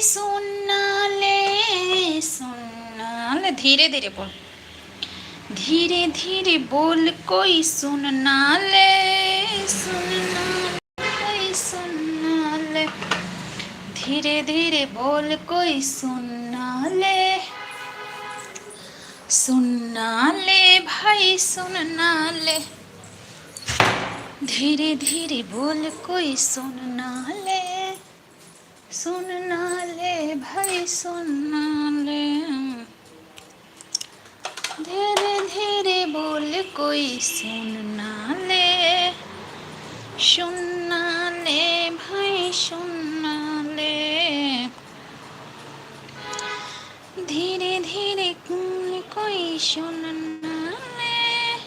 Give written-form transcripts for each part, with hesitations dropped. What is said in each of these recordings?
सुनना ले धीरे धीरे बोल, धीरे धीरे बोल कोई सुनना ले, सुनना कोई सुनना ले, धीरे धीरे बोल कोई सुनना ले, सुनना ले भाई सुनना ले, धीरे धीरे बोल कोई सुनना ले, सुनना ले भाई सुनना ले, धीरे धीरे बोल कोई सुनना ले, सुनना ले भाई सुनना ले, धीरे धीरे बोल कोई सुनना ले,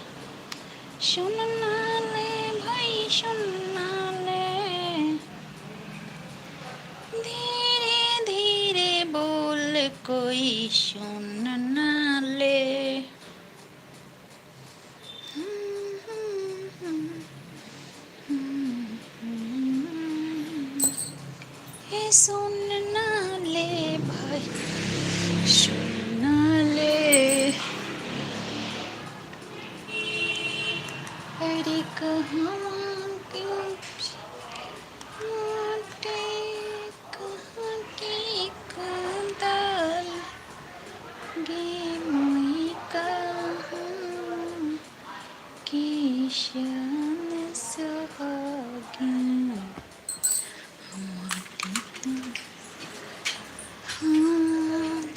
सुनना ले भाई सुनना ले, धीरे धीरे बोल कोई सुनना ले। सुनना ले भाई सुनना ले, अरे कहाँ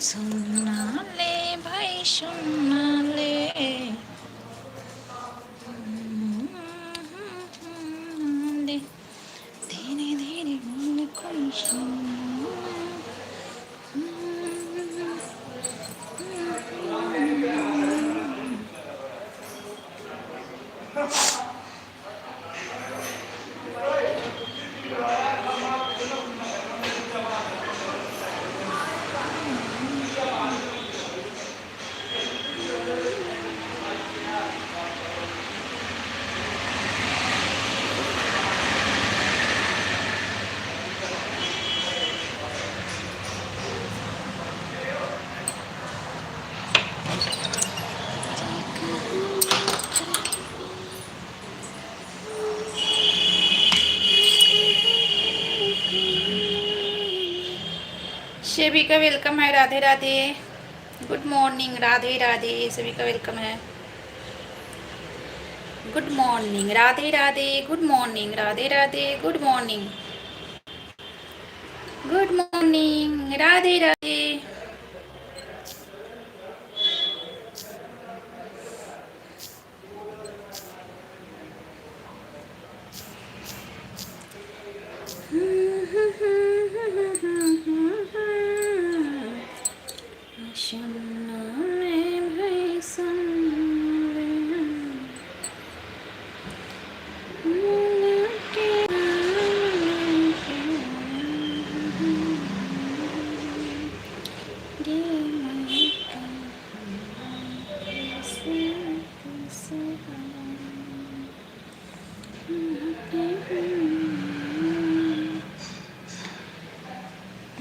सुनना ले भाई सुनना ले, धीरे धीरे बोल कोई सुनना, सभी का वेलकम है। राधे राधे, गुड मॉर्निंग, राधे राधे, सभी का वेलकम है। Good morning, Radhe Radhe, good morning, Radhe Radhe, good morning, good morning, Radhe Radhe.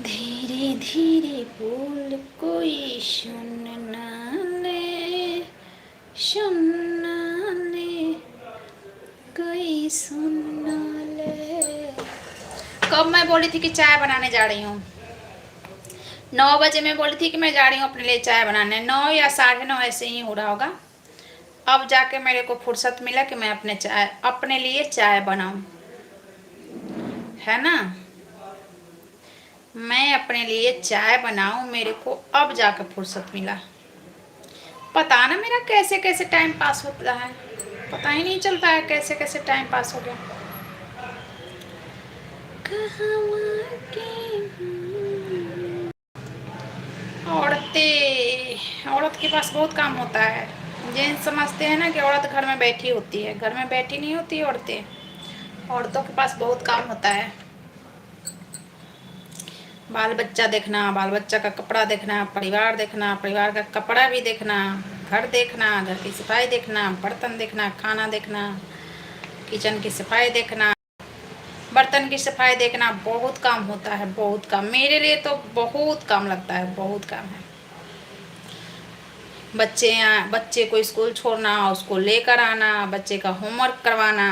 धीरे धीरे बोल कोई सुनना ले, सुनना ले कोई सुनना ले। कब मैं बोली थी कि चाय बनाने जा रही हूँ? 9 बजे मैं बोली थी कि मैं जा रही हूँ अपने लिए चाय बनाने। 9 या 9:30 ऐसे ही हो रहा होगा। अब जाके मेरे को फुर्सत मिला कि मैं अपने लिए चाय बनाऊं, है ना। मैं अपने लिए चाय बनाऊं, मेरे को अब जाकर फुर्सत मिला। पता ना मेरा कैसे कैसे टाइम पास होता है, पता ही नहीं चलता है कैसे कैसे टाइम पास हो गया। औरत के पास बहुत काम होता है। जेंट्स समझते हैं ना कि औरत घर में बैठी होती है, घर में बैठी नहीं होती औरतों के पास बहुत काम होता है। बाल बच्चा देखना, बाल बच्चा का कपड़ा देखना, परिवार देखना, परिवार का कपड़ा भी देखना, घर देखना, घर की सफाई देखना, बर्तन देखना, खाना देखना, किचन की सफाई देखना, बर्तन की सफाई देखना बहुत काम होता है, बहुत काम। मेरे लिए तो बहुत काम लगता है, बहुत काम है। बच्चे को स्कूल छोड़ना, उसको लेकर आना, बच्चे का होमवर्क करवाना,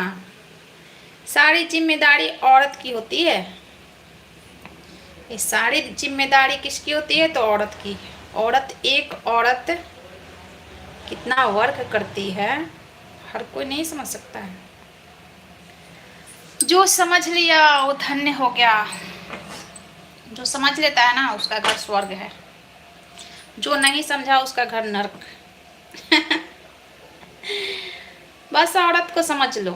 सारी जिम्मेदारी औरत की होती है। ये सारी जिम्मेदारी किसकी होती है? तो औरत की। एक औरत कितना वर्क करती है, हर कोई नहीं समझ सकता है। जो समझ लिया वो धन्य हो गया। जो समझ लेता है ना, उसका घर स्वर्ग है। जो नहीं समझा, उसका घर नरक। बस औरत को समझ लो,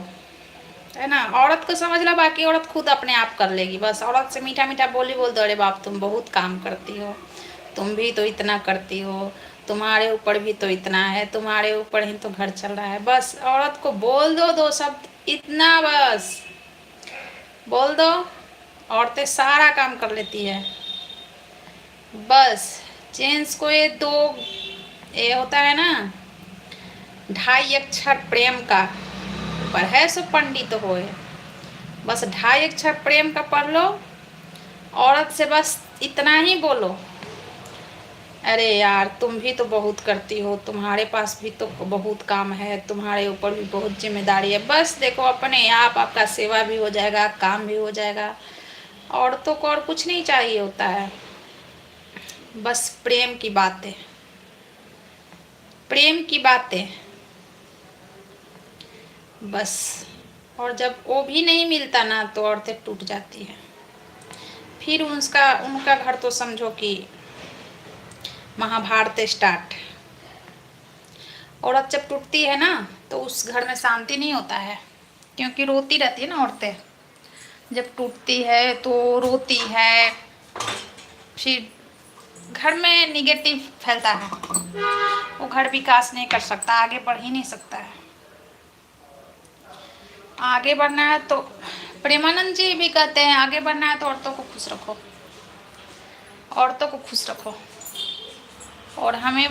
है ना, औरत को समझ लो, बाकी औरत खुद अपने आप कर लेगी। बस औरत से मीठा मीठा बोली बोल दो, अरे बाप तुम बहुत काम करती हो, तुम भी तो इतना करती हो, तुम्हारे ऊपर भी तो इतना है, तुम्हारे ऊपर ही तो घर चल रहा है। बस औरत को बोल दो दो शब्द, इतना बस बोल दो, औरतें सारा काम कर लेती है। बस जेंट्स को ये होता है ना, 2.5 अक्षर प्रेम का, पर है सो पंडित होए। बस 2.5 अक्षर प्रेम का पढ़ लो, औरत से बस इतना ही बोलो, अरे यार तुम भी तो बहुत करती हो, तुम्हारे पास भी तो बहुत काम है, तुम्हारे ऊपर भी बहुत जिम्मेदारी है। बस देखो अपने आप आपका सेवा भी हो जाएगा, काम भी हो जाएगा। औरतों को और कुछ नहीं चाहिए होता है, बस प्रेम की बातें, प्रेम की बातें बस। और जब वो भी नहीं मिलता ना, तो औरतें टूट जाती हैं। फिर उनका घर तो समझो कि महाभारत स्टार्ट। औरत जब टूटती है ना, तो उस घर में शांति नहीं होता है, क्योंकि रोती रहती है ना औरतें। जब टूटती है तो रोती है, फिर घर में निगेटिव फैलता है, वो घर विकास नहीं कर सकता, आगे बढ़ ही नहीं सकता है। आगे बढ़ना है तो प्रेमानंद जी भी कहते हैं, आगे बढ़ना है तो औरतों को खुश रखो, औरतों को खुश रखो। और हमें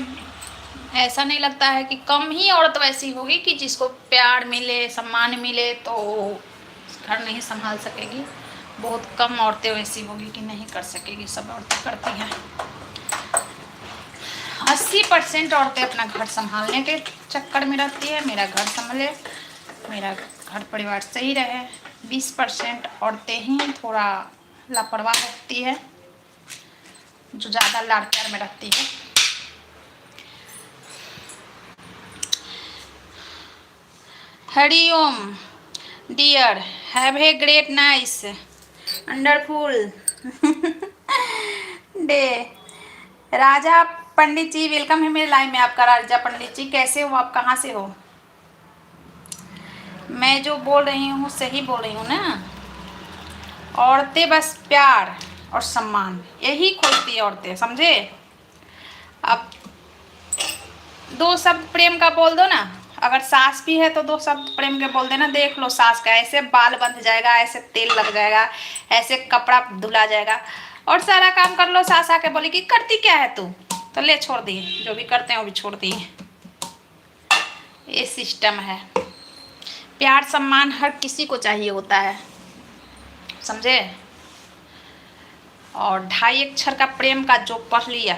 ऐसा नहीं लगता है कि कम ही औरत वैसी होगी कि जिसको प्यार मिले, सम्मान मिले तो घर नहीं संभाल सकेगी। बहुत कम औरतें वैसी होगी कि नहीं कर सकेगी, सब औरतें करती हैं। 80% औरतें अपना घर संभालने के चक्कर में रहती है, मेरा घर संभले, मेरा घर परिवार सही रहे। 20% औरतें ही थोड़ा लापरवाह होती है, जो ज़्यादा लाड़ प्यार में रहती है। Hariom dear, have a great nice wonderful day. Raja Pandit ji welcome है मेरे लाइव में आपका। राजा पंडित जी कैसे हो आप, कहाँ से हो? मैं जो बोल रही हूँ सही बोल रही हूँ ना? औरतें बस प्यार और सम्मान यही खोजती है औरतें, समझे? अब 2 शब्द प्रेम का बोल दो ना, अगर सास भी है तो 2 शब्द प्रेम के बोल देना, देख लो सास का ऐसे बाल बंध जाएगा, ऐसे तेल लग जाएगा, ऐसे कपड़ा धुला जाएगा, और सारा काम कर लो। सास आके बोली कि करती क्या है तू, तो ले छोड़ दी, जो भी करते हैं वो भी छोड़ दी। ये सिस्टम है। प्यार सम्मान हर किसी को चाहिए होता है, समझे? और 2.5 अक्षर का प्रेम का जो पढ़ लिया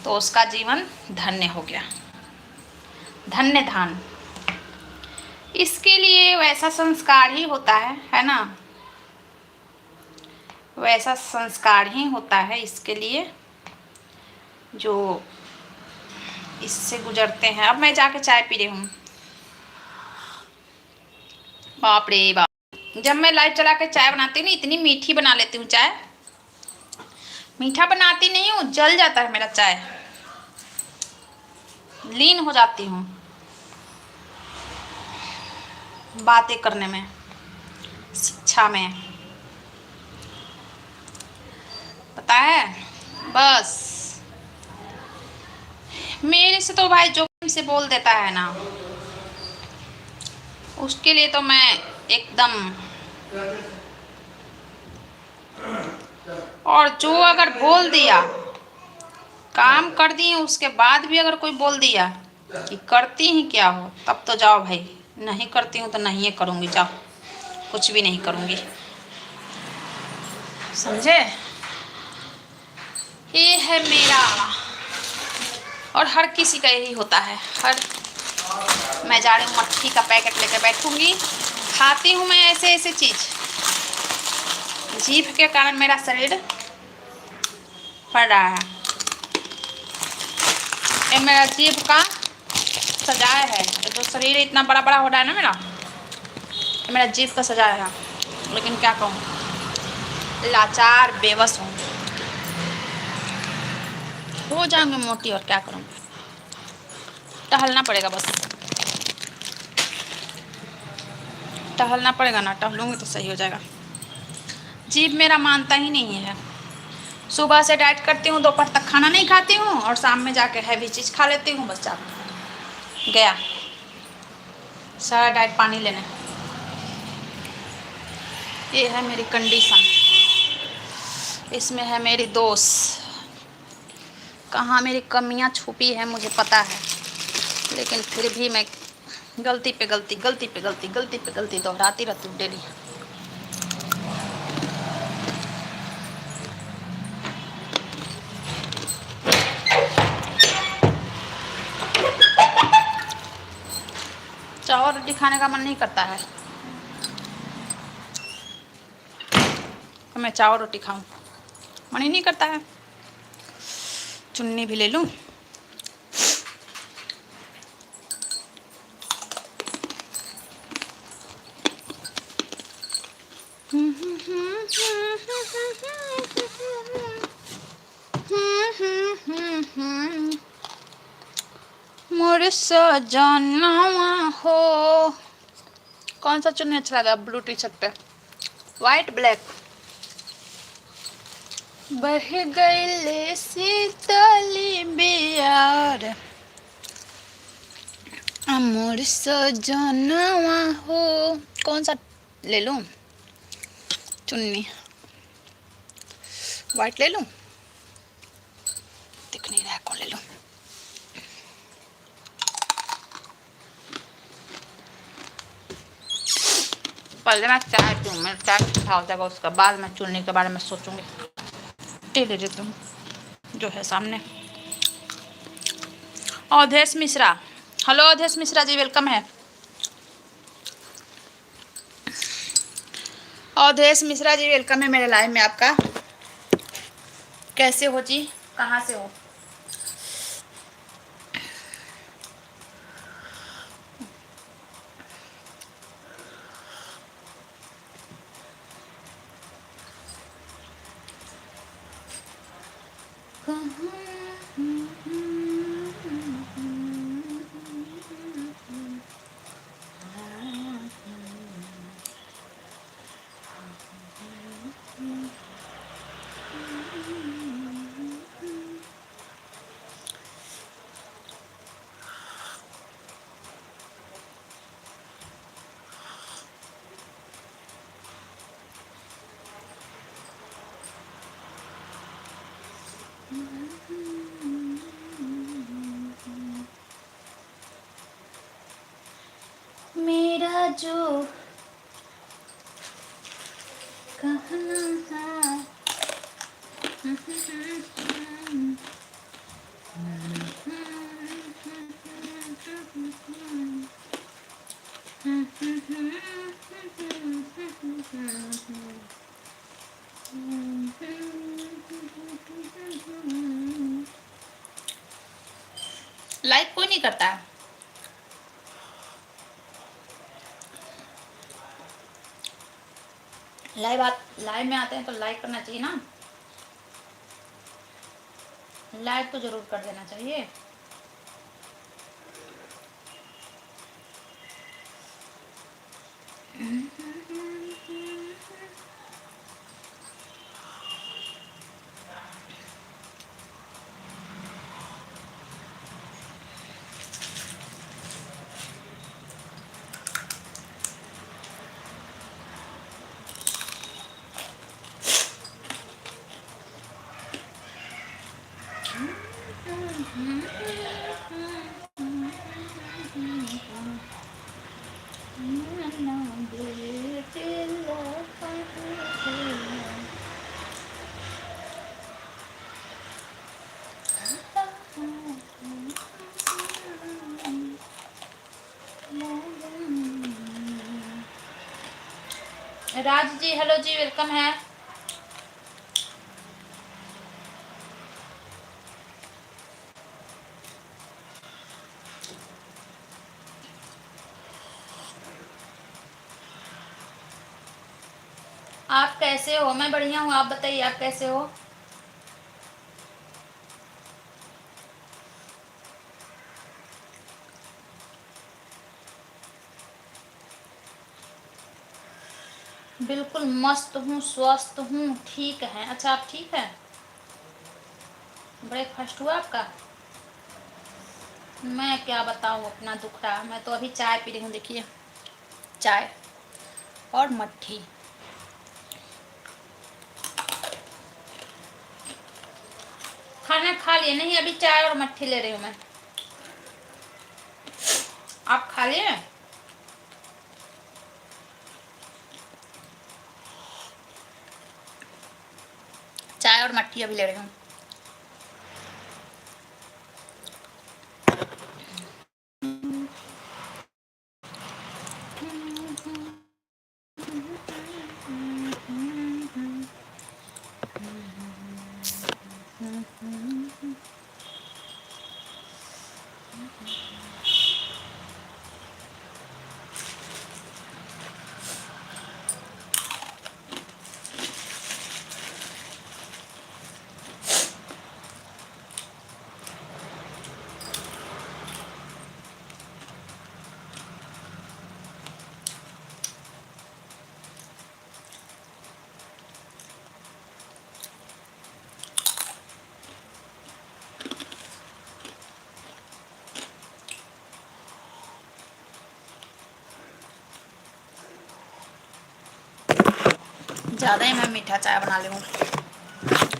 तो उसका जीवन धन्य हो गया, धन्य धान। इसके लिए वैसा संस्कार ही होता है ना? वैसा संस्कार ही होता है इसके लिए, जो इससे गुजरते हैं। अब मैं जाके चाय पी रही हूँ। बाप रे बाप, जब मैं लाइट चला के चाय बनाती हूँ ना, इतनी मीठी बना लेती हूँ चाय। मीठा बनाती नहीं हूँ, जल जाता है मेरा चाय, लीन हो जाती हूँ बातें करने में, शिक्षा में, पता है? बस मेरे से तो भाई जो से बोल देता है ना, उसके लिए तो मैं एकदम। और जो अगर बोल दिया, काम कर दिए, उसके बाद भी अगर कोई बोल दिया कि करती ही क्या हो, तब तो जाओ भाई, नहीं करती हूँ तो नहीं करूँगी, जाओ। कुछ भी नहीं करूँगी, समझे? ये है मेरा, और हर किसी का यही होता है। मैं जा रही हूँ मट्ठी का पैकेट लेकर बैठूंगी, खाती हूँ मैं ऐसे ऐसे चीज़। जीभ के कारण मेरा शरीर पड़ रहा है। ये मेरा जीभ का सजाए है, तो शरीर इतना बड़ा बड़ा हो रहा है ना मेरा, ये मेरा जीभ का सजाया है। लेकिन क्या कहूँ, लाचार बेबस हूँ। हो जाऊंगी मोटी, और क्या करूँ, टहलना पड़ेगा, बस टहलना पड़ेगा ना, टहलूंगी तो सही हो जाएगा। जीभ मेरा मानता ही नहीं है। सुबह से डाइट करती हूँ, दोपहर तक खाना नहीं खाती हूँ, और शाम में जाके हैवी चीज़ खा लेती हूँ, बस जा गया सारा डाइट पानी लेने। ये है मेरी कंडीशन, इसमें है मेरी दोष। कहाँ मेरी कमियाँ छुपी है मुझे पता है, लेकिन फिर भी मैं गलती पे गलती, गलती पे गलती, गलती पे गलती दोहराती रहती हूँ डेली। चावल रोटी खाने का मन नहीं करता है, तो मैं चावल रोटी खाऊं, मन ही नहीं करता है। चुन्नी भी ले लूं। मोर सजनवा हो। कौन सा चुन्नी अच्छा लगा ब्लू टी शर्ट पे, वाइट ब्लैक? बह गईले शीतली बियार, मोर सजनवा हो। कौन सा ले लूं चुन्नी, वाइट ले लूं? दिख नहीं रहा है, कौन ले लूं? पहले मैं चाय पीऊँ, मैं चाय खा हो जाएगा, उसके बाद मैं चुन्नी के बारे में सोचूंगी। टी ले लेती हूँ जो है सामने। अवधेश मिश्रा, हेलो अवधेश मिश्रा जी, वेलकम है। अवधेश मिश्रा जी वेलकम है मेरे लाइव में आपका। कैसे हो जी, कहाँ से हो? मेरा जो कहना है, लाइक कोई नहीं करता है। लाइव में आते हैं तो लाइक करना चाहिए ना, लाइक तो जरूर कर देना चाहिए। राज जी हेलो जी, वेलकम है। आप कैसे हो? मैं बढ़िया हूँ, आप बताइए आप कैसे हो? बिल्कुल मस्त हूँ, स्वस्थ हूँ, ठीक है। अच्छा आप ठीक है? ब्रेकफास्ट हुआ आपका? मैं क्या बताऊँ अपना दुखड़ा, मैं तो अभी चाय पी रही हूँ, देखिए चाय और मट्ठी। खाना खा लिए? नहीं, अभी चाय और मट्ठी ले रही हूँ मैं। आप खा लिए? चाय और मट्ठी अभी ले रही हूँ। ज़्यादा ही मैं मीठा चाय बना ली हूँ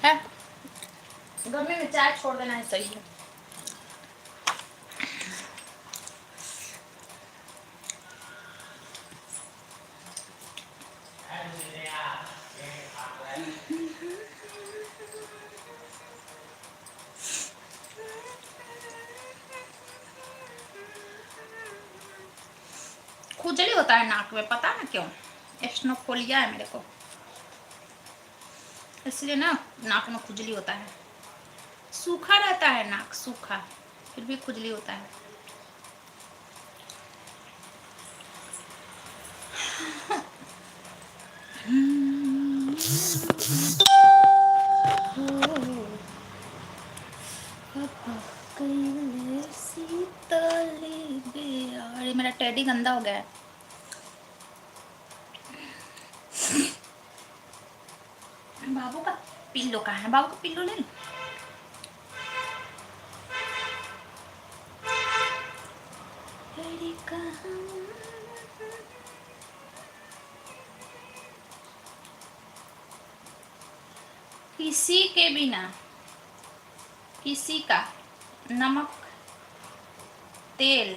है। गर्मी में चाय छोड़ देना है, सही है। खुजली होता है नाक में, पता ना क्यों। एस्नोफोलिया है मेरे को, इसलिए ना नाक में खुजली होता है। सूखा रहता है नाक, सूखा, फिर भी खुजली होता है। अरे मेरा टेडी गंदा हो गया है। बाबू का पिल्लो कहाँ है? बाबू का पिल्लो ले लो। किसी के बिना किसी का नमक तेल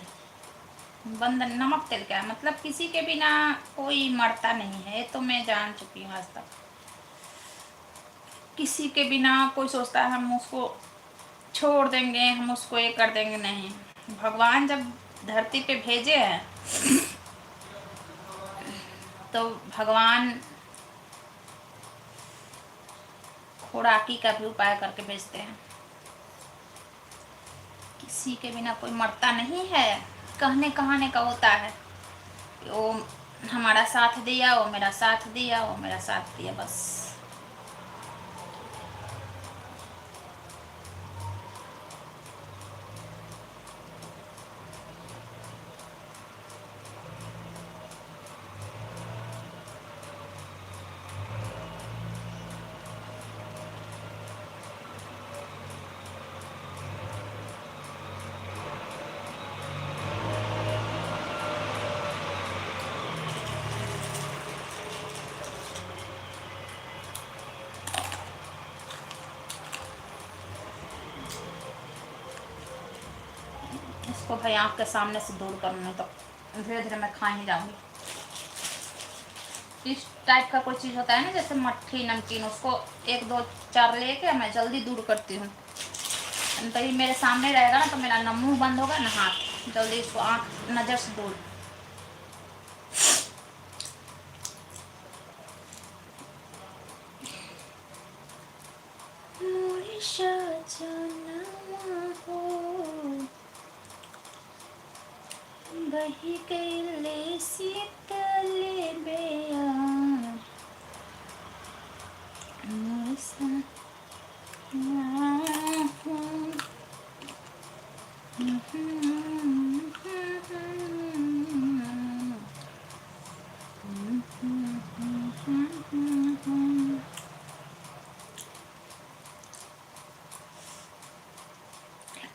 बंधन, नमक तेल क्या है मतलब? किसी के बिना कोई मरता नहीं है, ये तो मैं जान चुकी हूँ आज तक। किसी के बिना कोई सोचता है हम उसको छोड़ देंगे, हम उसको ये कर देंगे, नहीं। भगवान जब धरती पे भेजे हैं तो भगवान खोराकी का भी उपाय करके भेजते हैं। किसी के बिना कोई मरता नहीं है, कहने कहाने का होता है। वो हमारा साथ दिया, वो मेरा साथ दिया, वो मेरा साथ दिया, बस। इसको भाई आँख के सामने से दूर करूँ, नहीं तो धीरे धीरे मैं खा ही जाऊंगी। इस टाइप का कोई चीज़ होता है ना, जैसे मट्ठी नमकीन, उसको एक दो चार लेके मैं जल्दी दूर करती हूँ। तो ये मेरे सामने रहेगा ना तो मेरा ना मुंह बंद होगा ना हाथ, जल्दी इसको आँख नज़र से दूर। सजनवा हो बही गईले शीतल बेयार मौसम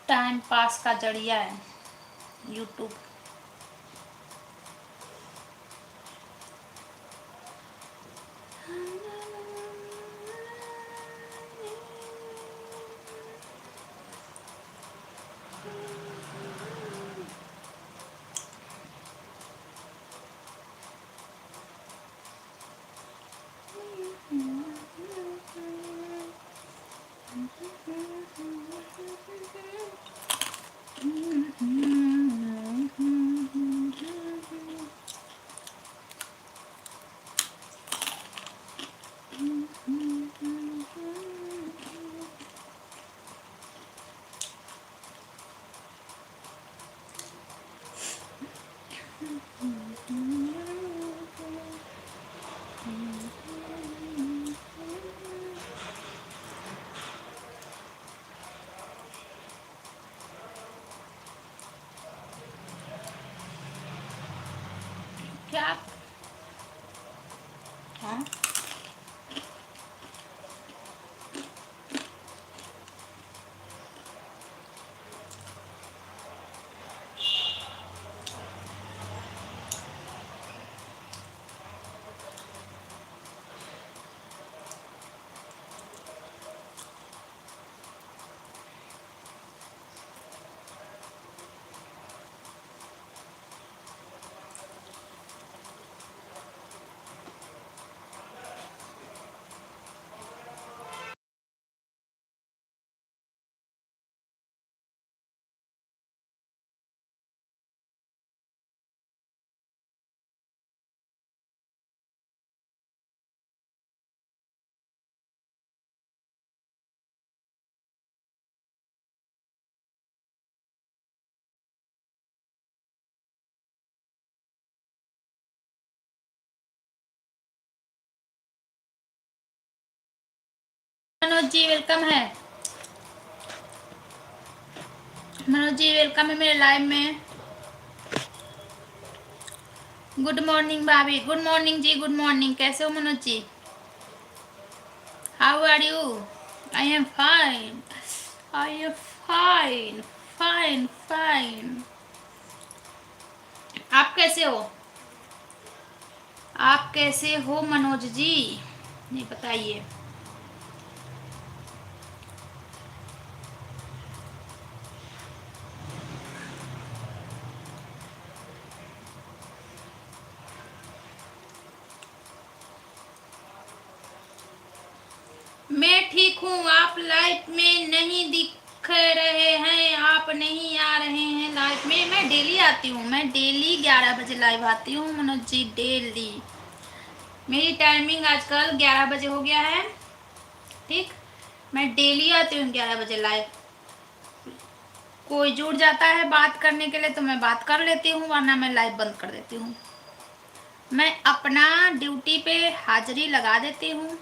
टाइम पास का जरिया है यूट्यूब। क्या हाँ मनोज जी वेलकम है। मनोज जी वेलकम है मेरे लाइव में। गुड मॉर्निंग भाभी। गुड मॉर्निंग जी, गुड मॉर्निंग। कैसे हो Manoj ji? How are you? I am fine. I am fine fine fine. आप कैसे हो? आप कैसे हो मनोज जी? ये बताइए। मैं ठीक हूँ। आप लाइव में नहीं दिख रहे हैं, आप नहीं आ रहे हैं लाइव में। मैं डेली आती हूँ, मैं डेली 11 बजे लाइव आती हूँ मनोज जी, डेली। मेरी टाइमिंग आजकल 11 बजे हो गया है। ठीक, मैं डेली आती हूँ 11 बजे लाइव। कोई जुड़ जाता है बात करने के लिए तो मैं बात कर लेती हूँ, वरना मैं लाइव बंद कर देती हूँ। मैं अपना ड्यूटी पे हाजिरी लगा देती हूँ।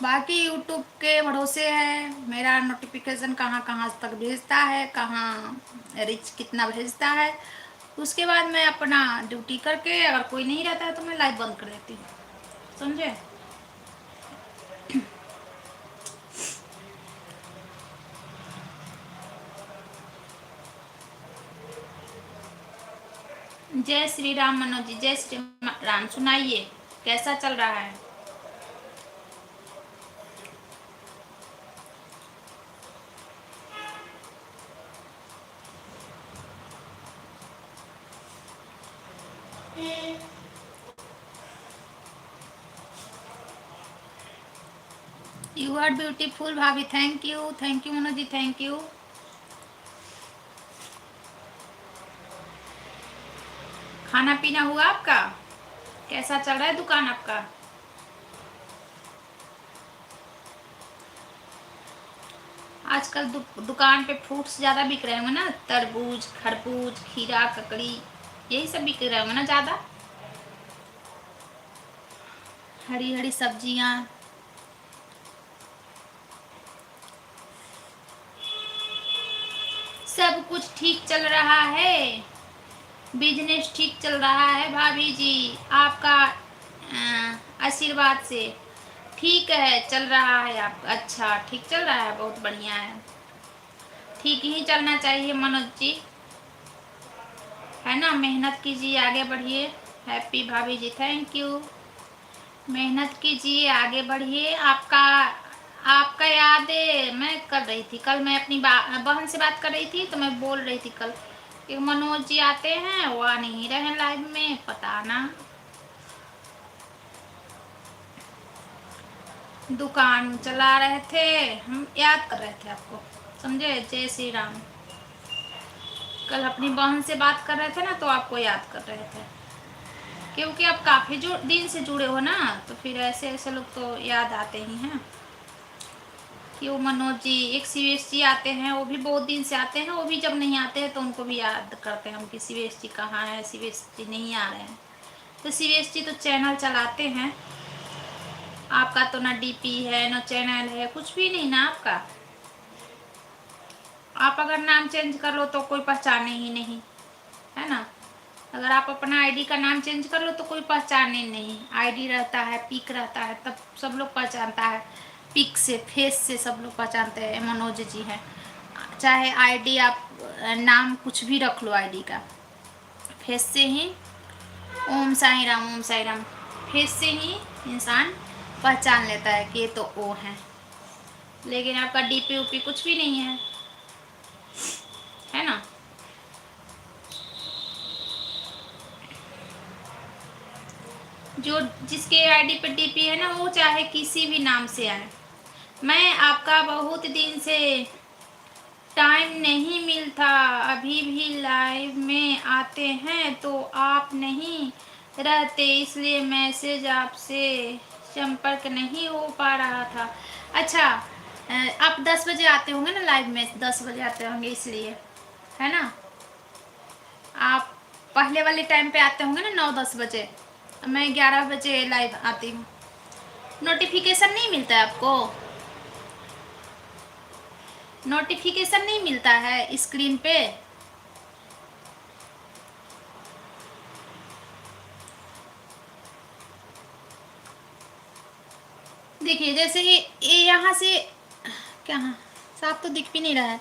बाकी यूट्यूब के भरोसे है मेरा नोटिफिकेशन कहाँ कहाँ तक भेजता है, कहाँ रिच कितना भेजता है। उसके बाद मैं अपना ड्यूटी करके अगर कोई नहीं रहता है तो मैं लाइव बंद कर देती हूँ, समझे? जय श्री राम मनोज जी, जय श्री राम। सुनाइए कैसा चल रहा है? यू आर ब्यूटीफुल भाभी। Thank you Manoj ji, thank you. खाना पीना हुआ आपका? कैसा चल रहा है दुकान आपका? आजकल दुकान पे फ्रूट्स ज़्यादा बिक रहे होंगे ना, तरबूज, खरबूज, खीरा, ककड़ी, यही सब बिक रहे होंगे ना ज़्यादा। हरी हरी सब्जियाँ। सब कुछ ठीक चल रहा है, बिजनेस ठीक चल रहा है भाभी जी, आपका आशीर्वाद से ठीक है, चल रहा है आपका। अच्छा, ठीक चल रहा है, बहुत बढ़िया है, ठीक ही चलना चाहिए मनोज जी, है ना। मेहनत कीजिए, आगे बढ़िए। हैप्पी भाभी जी, थैंक यू। मेहनत कीजिए, आगे बढ़िए। आपका आपका याद है, मैं कर रही थी कल, मैं अपनी बहन से बात कर रही थी, तो मैं बोल रही थी कल कि मनोज जी आते हैं, वो आ नहीं रहे लाइव में, पता ना। दुकान चला रहे थे, हम याद कर रहे थे आपको, समझे। जय श्री राम। कल अपनी बहन से बात कर रहे थे ना, तो आपको याद कर रहे थे, क्योंकि आप काफ़ी दिन से जुड़े हो ना, तो फिर ऐसे ऐसे लोग तो याद आते ही हैं। कि वो मनोज जी, एक सीवेश जी आते हैं, वो भी बहुत दिन से आते हैं, वो भी जब नहीं आते हैं तो उनको भी याद करते हैं हम कि सीवेश जी कहाँ है, सीवेश जी नहीं आ रहे हैं। तो सीवेश जी तो चैनल चलाते हैं, आपका तो ना डीपी है, ना चैनल है, कुछ भी नहीं ना आपका। आप अगर नाम चेंज कर लो तो कोई पहचाने ही नहीं, है ना। अगर आप अपना आईडी का नाम चेंज कर लो तो कोई पहचाने नहीं, आईडी रहता है, पिक रहता है, तब सब लोग पहचानता है। पिक से, फेस से सब लोग पहचानते हैं मनोज जी हैं। चाहे आईडी आप नाम कुछ भी रख लो आईडी का, फेस से ही ओम साई राम, ओम साई राम, फेस से ही इंसान पहचान लेता है कि ये तो ओ है। लेकिन आपका डीपी ऊपी कुछ भी नहीं है ना। जो जिसके आईडी पे डीपी है ना, वो चाहे किसी भी नाम से आए। मैं आपका बहुत दिन से टाइम नहीं मिलता, अभी भी लाइव में आते हैं तो आप नहीं रहते, इसलिए मैसेज आपसे संपर्क नहीं हो पा रहा था। अच्छा, आप 10 बजे आते होंगे ना लाइव में, 10 बजे आते होंगे इसलिए, है ना। आप पहले वाले टाइम पे आते होंगे ना, 9-10 बजे, मैं 11 बजे लाइव आती हूँ। नोटिफिकेशन नहीं मिलता है आपको, नोटिफिकेशन नहीं मिलता है स्क्रीन पे। देखिए जैसे ये यहाँ से क्या, हाँ साफ तो दिख भी नहीं रहा है।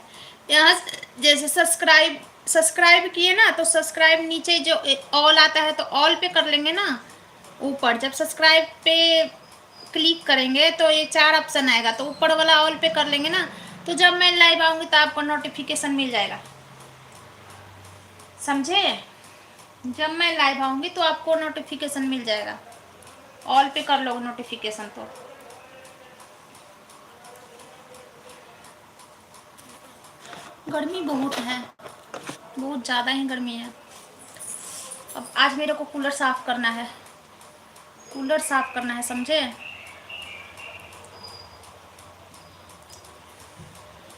यहाँ जैसे सब्सक्राइब किए ना, तो सब्सक्राइब नीचे जो ऑल आता है तो ऑल पे कर लेंगे ना। ऊपर जब सब्सक्राइब पे क्लिक करेंगे तो ये 4 ऑप्शन आएगा, तो ऊपर वाला ऑल पे कर लेंगे ना, तो जब मैं लाइव आऊँगी तो आपको नोटिफिकेशन मिल जाएगा, समझे। जब मैं लाइव आऊँगी तो आपको नोटिफिकेशन मिल जाएगा, ऑल पे कर लो नोटिफिकेशन। तो गर्मी बहुत है, बहुत ज़्यादा ही गर्मी है। अब आज मेरे को कूलर साफ़ करना है, कूलर साफ़ करना है, समझे।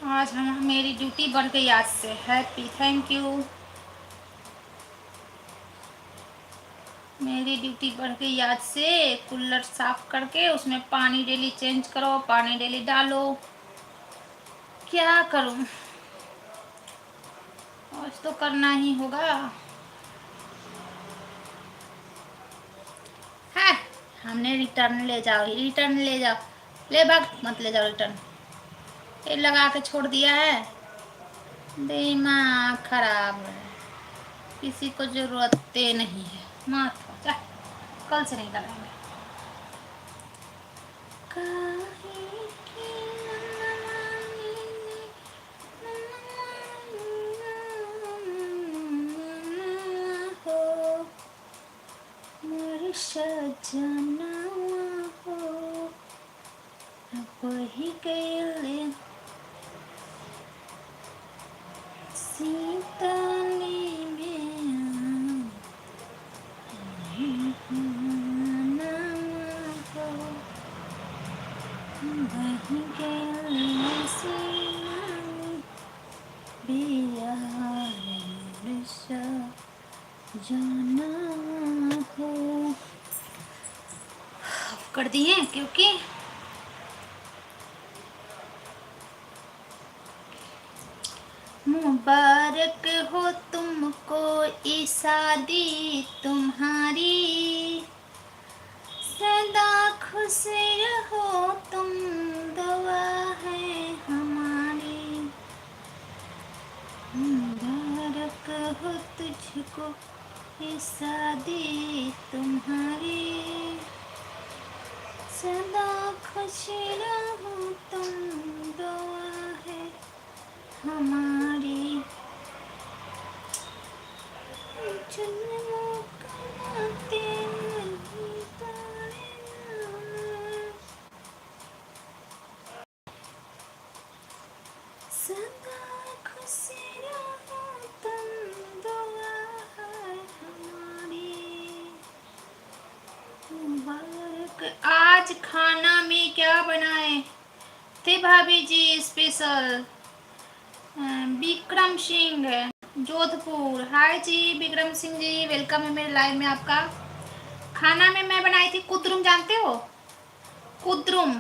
आज हम मेरी ड्यूटी बढ़ गई आज से। Happy, thank you. मेरी ड्यूटी बढ़ गई आज से, कूलर साफ़ करके उसमें पानी डेली चेंज करो, पानी डेली डालो, क्या करूं, आज तो करना ही होगा। है, हमने रिटर्न ले जाओ, रिटर्न ले जाओ, ले भाग मत ले जाओ रिटर्न, ये लगा के छोड़ दिया है, दिमाग खराब है, किसी को जरूरत नहीं है, मत जा, कल से नहीं करेंगे। सजना हो वही गए सीताली में हो कहीं गया जाना हो। कर दिए क्योंकि मुबारक हो तुमको ये शादी तुम्हारी, सदा खुश रहो तुम, दुआ है हमारी। मुबारक हो तुझको ये शादी तुम्हारी, सदा खुश रहो तुम, दुआ है हमारी। जन्मों का नाते नहीं तोड़ना, सदा खुश रहो तुम, दुआ है हमारी। मुबारक। आज खाना में क्या बनाए थे भाभी जी स्पेशल? विक्रम सिंह जोधपुर। हाय जी विक्रम सिंह जी, वेलकम है मेरे लाइव में आपका। खाना में मैं बनाई थी कुद्रुम, जानते हो कुद्रुम?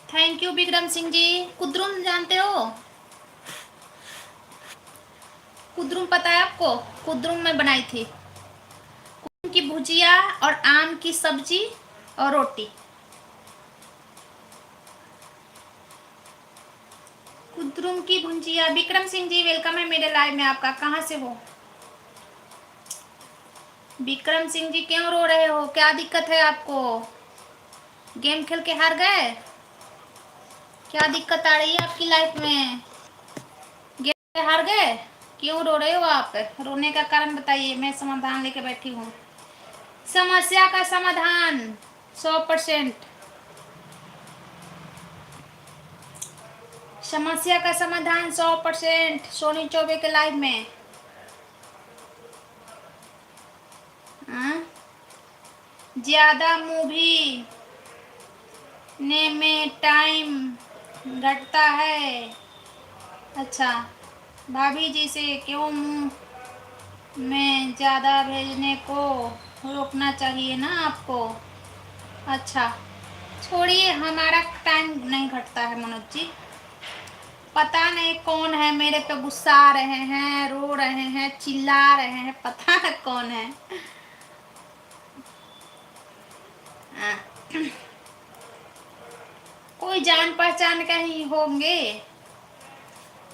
थैंक यू विक्रम सिंह जी। कुद्रुम जानते हो? कुद्रुम पता है आपको? कुद्रुम मैं बनाई थी, कुद्रुम की भुजिया और आम की सब्जी और रोटी। कुद्रुम की भुजिया। विक्रम सिंह जी वेलकम है मेरे लाइव में आपका। कहाँ से हो विक्रम सिंह जी? क्यों रो रहे हो? क्या दिक्कत है आपको? गेम खेल के हार गए? क्या दिक्कत आ रही है आपकी लाइफ में? गेम में हार गए? क्यों रो रहे हो आप? रोने का कारण बताइए, मैं समाधान लेके बैठी हूँ। समस्या का समाधान 100%। समस्या का समाधान 100% सोनी चौबे के लाइव में। ज्यादा मूवी ने में टाइम घटता है। अच्छा, भाभी जी से क्यों मुंह में ज़्यादा भेजने को रोकना चाहिए ना आपको। अच्छा छोड़िए, हमारा टाइम नहीं घटता है मनोज जी। पता नहीं कौन है मेरे पे गुस्सा आ रहे हैं, रो रहे हैं, चिल्ला रहे हैं, पता है कौन है। कोई जान पहचान के ही होंगे,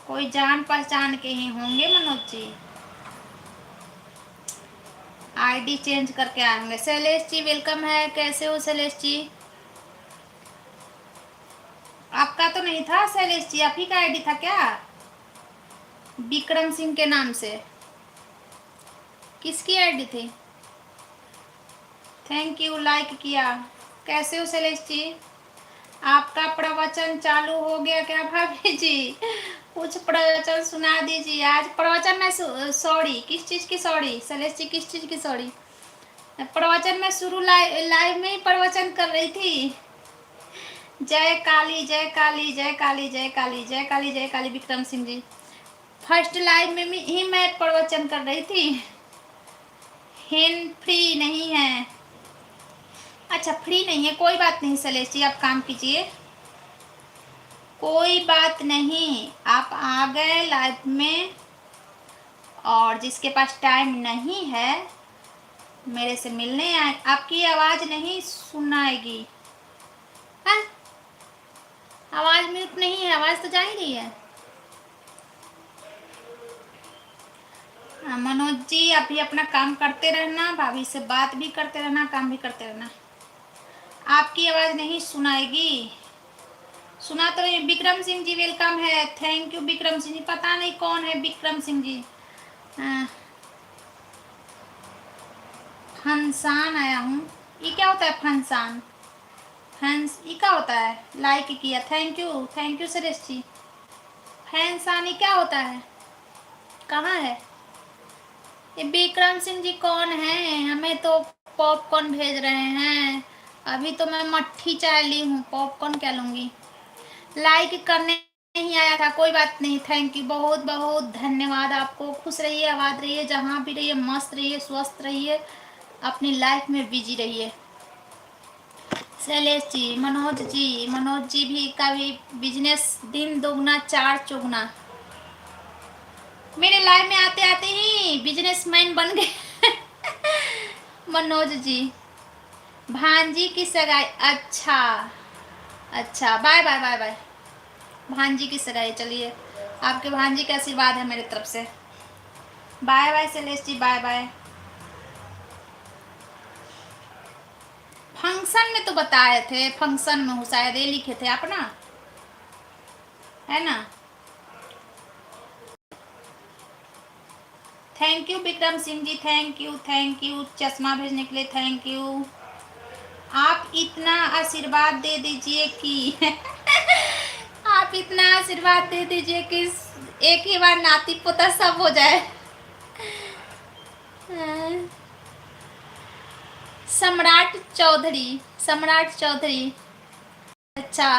कोई जान पहचान के ही होंगे मनोज जी। आईडी चेंज करके आएंगे। शैलेश जी वेलकम है, कैसे हो शैलेश जी? आपका तो नहीं था शैलेश जी, आप ही का आईडी था क्या? विक्रम सिंह के नाम से किसकी आईडी थी? थैंक यू, लाइक किया। कैसे हो शैलेश जी? आपका प्रवचन चालू हो गया क्या भाभी जी? कुछ प्रवचन सुना दीजिए। आज प्रवचन में सॉरी किस चीज़ की सॉरी शैलेश जी, किस चीज़ की सॉरी? प्रवचन में शुरू लाइव में ही प्रवचन कर रही थी। जय काली जय काली जय काली जय काली जय काली जय काली। विक्रम सिंह जी फर्स्ट लाइव में ही मैं प्रवचन कर रही थी। हैंड फ्री नहीं है? अच्छा फ्री नहीं है, कोई बात नहीं शैलेश जी, आप काम कीजिए, कोई बात नहीं। आप आ गए लाइव में, और जिसके पास टाइम नहीं है मेरे से मिलने आए, आपकी आवाज़ नहीं सुनाएगी। हाँ, आवाज़ म्यूट नहीं है, आवाज़ तो जा ही रही है। मनोज जी आप भी अपना काम करते रहना, भाभी से बात भी करते रहना, काम भी करते रहना। आपकी आवाज़ नहीं सुनाएगी। सुना तो नहीं। विक्रम सिंह जी वेलकम है, थैंक यू विक्रम सिंह जी। पता नहीं कौन है विक्रम सिंह जी। फंसान आया हूँ, ये क्या होता है फंसान? फैंस ये क्या होता है? लाइक किया, थैंक यू सुरेश जी। फैंसान ये क्या होता है? कहाँ है ये विक्रम सिंह जी? कौन है? हमें तो पॉपकॉर्न भेज रहे हैं, अभी तो मैं मट्ठी चाय ली हूँ, पॉपकॉर्न क्या लूँगी। लाइक करने नहीं आया था, कोई बात नहीं। थैंक यू, बहुत बहुत धन्यवाद आपको। खुश रहिए, आबाद रहिए, जहाँ भी रहिए मस्त रहिए, स्वस्थ रहिए, अपनी लाइफ में बिजी रहिए। शैलेश जी, मनोज जी भी का भी बिजनेस दिन दोगुना चार चौगुना। मेरे लाइफ में आते आते ही बिजनेसमैन बन गए। मनोज जी, भांजी की सगाई, अच्छा अच्छा, बाय बाय बाय बाय। भांजी की सगाई, चलिए आपके भांजी का आशीर्वाद है मेरी तरफ से। Bye bye Shailesh ji, bye bye. Function में तो बताए थे, फंक्शन में हो शायद, ये लिखे थे आप ना, है ना। Thank you Vikram Singh ji, thank you चश्मा भेजने के लिए, थैंक यू। आप इतना आशीर्वाद दे दीजिए कि आप इतना आशीर्वाद दे दीजिए कि एक ही बार नाती पोता सब हो जाए। सम्राट चौधरी, सम्राट चौधरी, अच्छा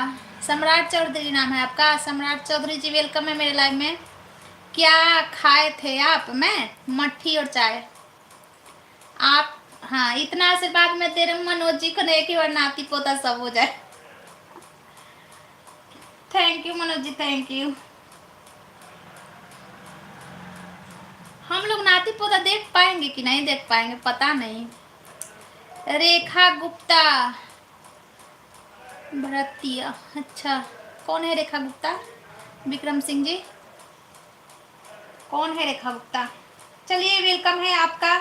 सम्राट चौधरी नाम है आपका। सम्राट चौधरी जी, वेलकम है मेरे लाइव में। क्या खाए थे आप? मैं मट्ठी और चाय। आप, हाँ, इतना आशीर्वाद मैं दे रही हूँ मनोज जी को, एक ही बार नाती पोता सब हो जाए। Thank you Manoj ji, thank you. हम लोग नाती पोता देख पाएंगे कि नहीं देख पाएंगे, पता नहीं। रेखा गुप्ता, भरतिया, अच्छा कौन है रेखा गुप्ता? विक्रम सिंह जी, कौन है रेखा गुप्ता? चलिए वेलकम है आपका।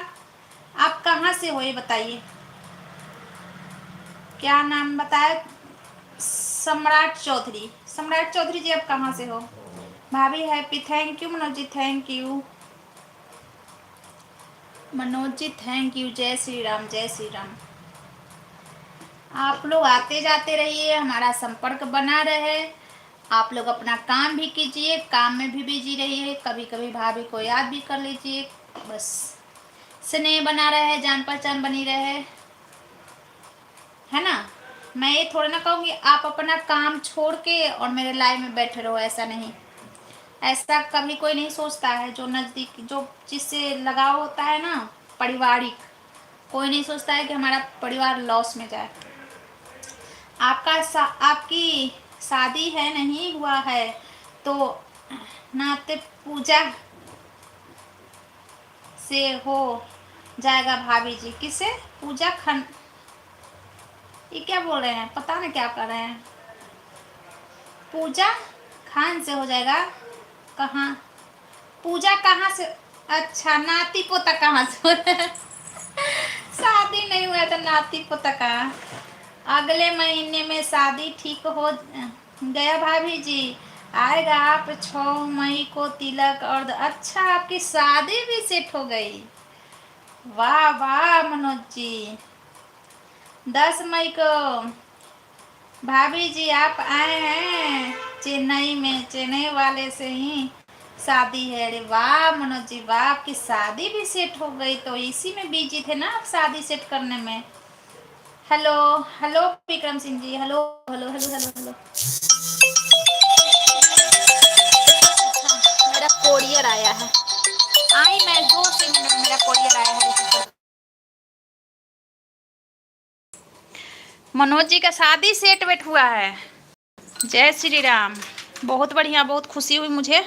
आप कहाँ से हो ये बताइए, क्या नाम बताया? सम्राट चौधरी, सम्राट चौधरी जी, आप कहाँ से हो? भाभी happy, thank you Manoj ji, thank you Manoj ji, thank you. जय श्री राम, जय श्री राम। आप लोग आते जाते रहिए, हमारा संपर्क बना रहे। आप लोग अपना काम भी कीजिए, काम में भी बिजी रहिए, कभी कभी भाभी को याद भी कर लीजिए, बस स्नेह बना रहे, जान पहचान बनी रहे, है ना। मैं ये थोड़ा ना कहूँगी आप अपना काम छोड़ के और मेरे लाइव में बैठे रहो, ऐसा नहीं। ऐसा कभी कोई नहीं सोचता है। जो नज़दीक, जो जिससे लगाव होता है ना, पारिवारिक, कोई नहीं सोचता है कि हमारा परिवार लॉस में जाए। आपकी शादी है, नहीं हुआ है तो नाते पूजा से हो जाएगा भाभी जी। किसे? पूजा खन, ये क्या बोल रहे हैं, पता नहीं क्या कर रहे हैं। पूजा खान से हो जाएगा? कहाँ पूजा, कहाँ से? अच्छा, नाती पोता कहाँ से हो रहा है? शादी नहीं हुआ तो नाती पोता कहाँ? अगले महीने में शादी ठीक हो गया भाभी जी, आएगा। आप 6 मई को तिलक और अच्छा, आपकी शादी भी सेट हो गई। वाह वाह मनोज जी, 10 मई को भाभी जी आप आए हैं चेन्नई में, चेन्नई वाले से ही शादी है। अरे वाह मनोज जी, वाह, आपकी शादी भी सेट हो गई, तो इसी में बिजी थे ना आप, शादी सेट करने में। Hello hello Vikram Singh ji, hello hello hello hello hello. अच्छा, मेरा कोरियर आया है, आई मैं 2 मिनट में, मेरा कोरियर आया है। मनोज जी का शादी सेट वेट हुआ है। जय श्री राम, बहुत बढ़िया, बहुत खुशी हुई मुझे।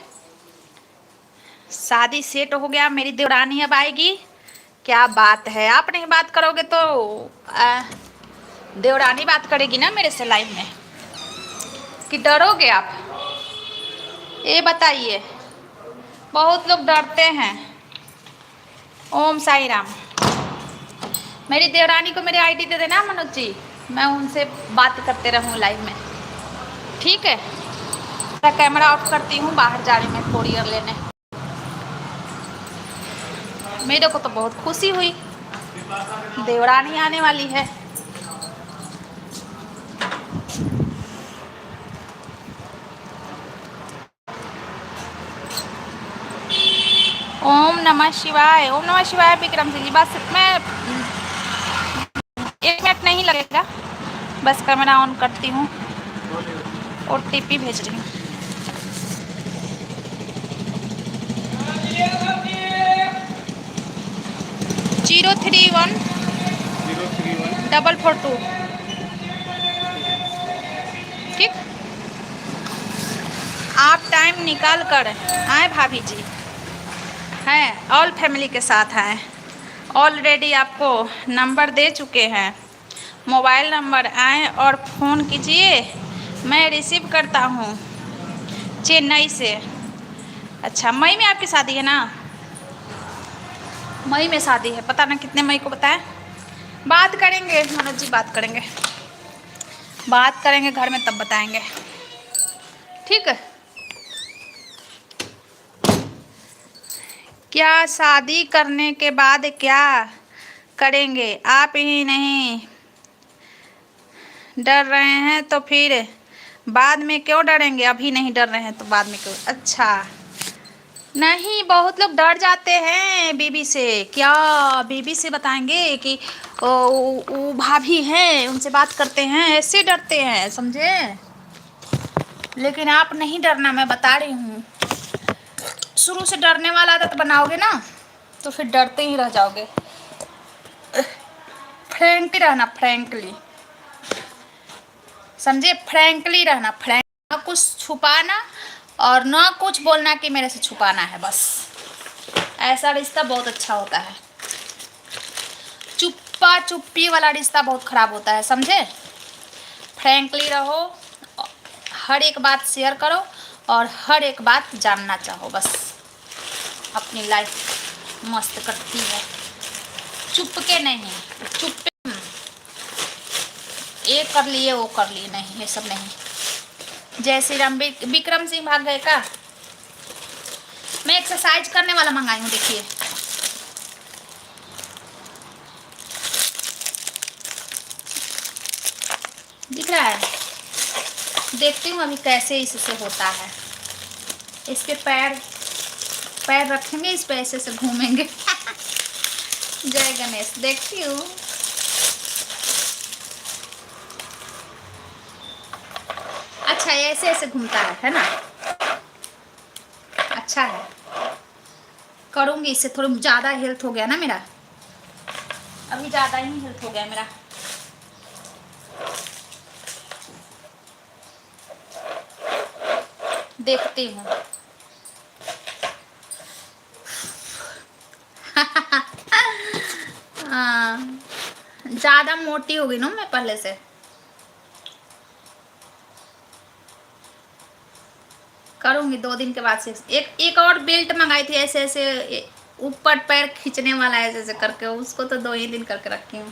शादी सेट हो गया, मेरी देवरानी अब आएगी। क्या बात है, आप नहीं बात करोगे तो देवरानी बात करेगी ना मेरे से लाइव में, कि डरोगे आप? ये बताइए, बहुत लोग डरते हैं। ओम साई राम। मेरी देवरानी को मेरी आईडी दे देना मनोज जी, मैं उनसे बात करते रहूँ लाइव में, ठीक है। मैं कैमरा ऑफ करती हूँ, बाहर जा रही मैं कोरियर लेने। मेरे को तो बहुत खुशी हुई, देवरानी आने वाली है। ओम नमः शिवाय, ओम नमः शिवाय विक्रम सिंह जी। बस मैं 1 मिनट नहीं नहीं लगेगा, बस कैमरा ऑन करती हूँ, OTP भेज रही हूँ। 031 442 ठीक। आप टाइम निकाल कर आए भाभी जी, हैं ऑल फैमिली के साथ आए। ऑलरेडी आपको नंबर दे चुके हैं, मोबाइल नंबर आए और फ़ोन कीजिए, मैं रिसीव करता हूँ चेन्नई से। अच्छा, मई में आपकी शादी है ना? मई में शादी है, पता ना कितने मई को बताएं। बात करेंगे मनोज जी, बात करेंगे, बात करेंगे घर में तब बताएंगे, ठीक है। क्या शादी करने के बाद क्या करेंगे? आप ही नहीं डर रहे हैं तो फिर बाद में क्यों डरेंगे? अभी नहीं डर रहे हैं तो बाद में क्यों? अच्छा, नहीं, बहुत लोग डर जाते हैं बीबी से। क्या बीबी से बताएंगे कि वो भाभी हैं, उनसे बात करते हैं, ऐसे डरते हैं, समझे? लेकिन आप नहीं डरना, मैं बता रही हूँ। शुरू से डरने वाला आदत बनाओगे ना तो फिर डरते ही रह जाओगे। फ्रैंकली रहना, फ्रैंकली, समझे? फ्रैंकली रहना, फ्रैंक, ना कुछ छुपाना और ना कुछ बोलना कि मेरे से छुपाना है, बस। ऐसा रिश्ता बहुत अच्छा होता है। चुप्पा चुप्पी वाला रिश्ता बहुत खराब होता है, समझे? फ्रैंकली रहो, हर एक बात शेयर करो और हर एक बात जानना चाहो, बस अपनी लाइफ मस्त कटती है। चुप के नहीं, चुप ये कर लिए वो कर लिए, नहीं, ये सब नहीं। जय श्री राम। विक्रम सिंह भाग गए का? मैं एक्सरसाइज करने वाला मंगाई हूँ, देखिए। दिख रहा है? देखती हूँ अभी कैसे इससे होता है। इस पे पैर पैर रखेंगे, इस पे ऐसे से घूमेंगे। जय गणेश। देखती हूँ। अच्छा, ऐसे ऐसे घूमता है ना? अच्छा है, करूँगी। इससे थोड़ा ज़्यादा हेल्थ हो गया ना मेरा, अभी ज़्यादा ही हेल्थ हो गया मेरा। देखती हूँ। ज़्यादा मोटी हो गई ना मैं पहले से। करूँगी 2 दिन के बाद से। एक और बेल्ट मंगाई थी, ऐसे ऐसे ऊपर पैर खींचने वाला, ऐसे ऐसे करके, उसको तो 2 ही दिन करके रखी हूँ।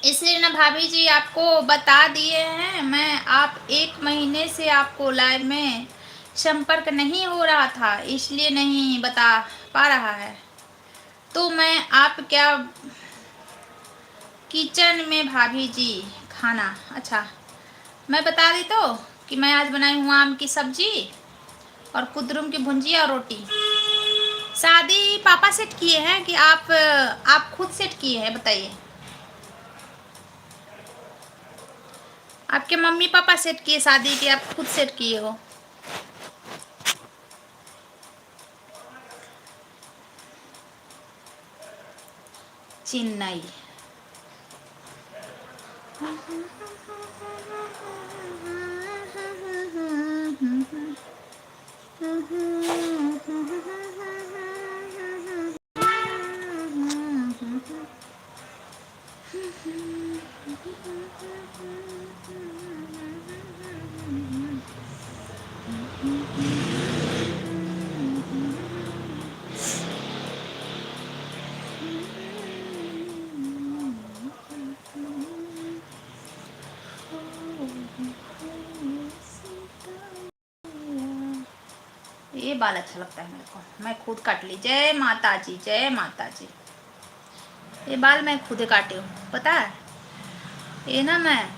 इसलिए ना भाभी जी आपको बता दिए हैं, मैं आप 1 महीने से आपको लाइव में संपर्क नहीं हो रहा था, इसलिए नहीं बता पा रहा है। तो मैं आप क्या किचन में भाभी जी खाना, अच्छा मैं बता दी तो कि मैं आज बनाई हूँ आम की सब्जी और कुदरुम की भुंजिया और रोटी। शादी पापा सेट किए हैं कि आप खुद सेट किए हैं? बताइए। आपके मम्मी पापा सेट किए शादी की, आप खुद सेट किए हो? चेन्नई। ये बाल अच्छा लगता है मेरे को, मैं खुद काट ली। जय माता जी, जय माता जी। ये बाल मैं खुद काटी हूँ, पता है। ये ना मैं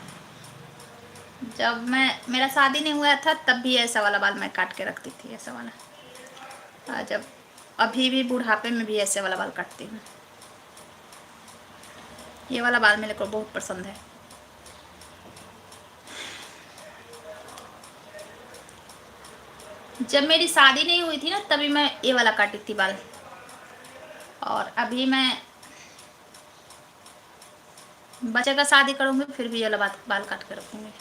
जब मैं मेरा शादी नहीं हुआ था तब भी ऐसा वाला बाल मैं काट के रखती थी, ऐसा वाला। जब अभी भी बुढ़ापे में भी ऐसे वाला बाल काटती हूँ। ये वाला बाल मेरे को बहुत पसंद है। जब मेरी शादी नहीं हुई थी ना तभी मैं ये वाला काटी थी बाल, और अभी मैं बच्चे का शादी करूँगी फिर भी ये वाला बाल काट के रखूँगी।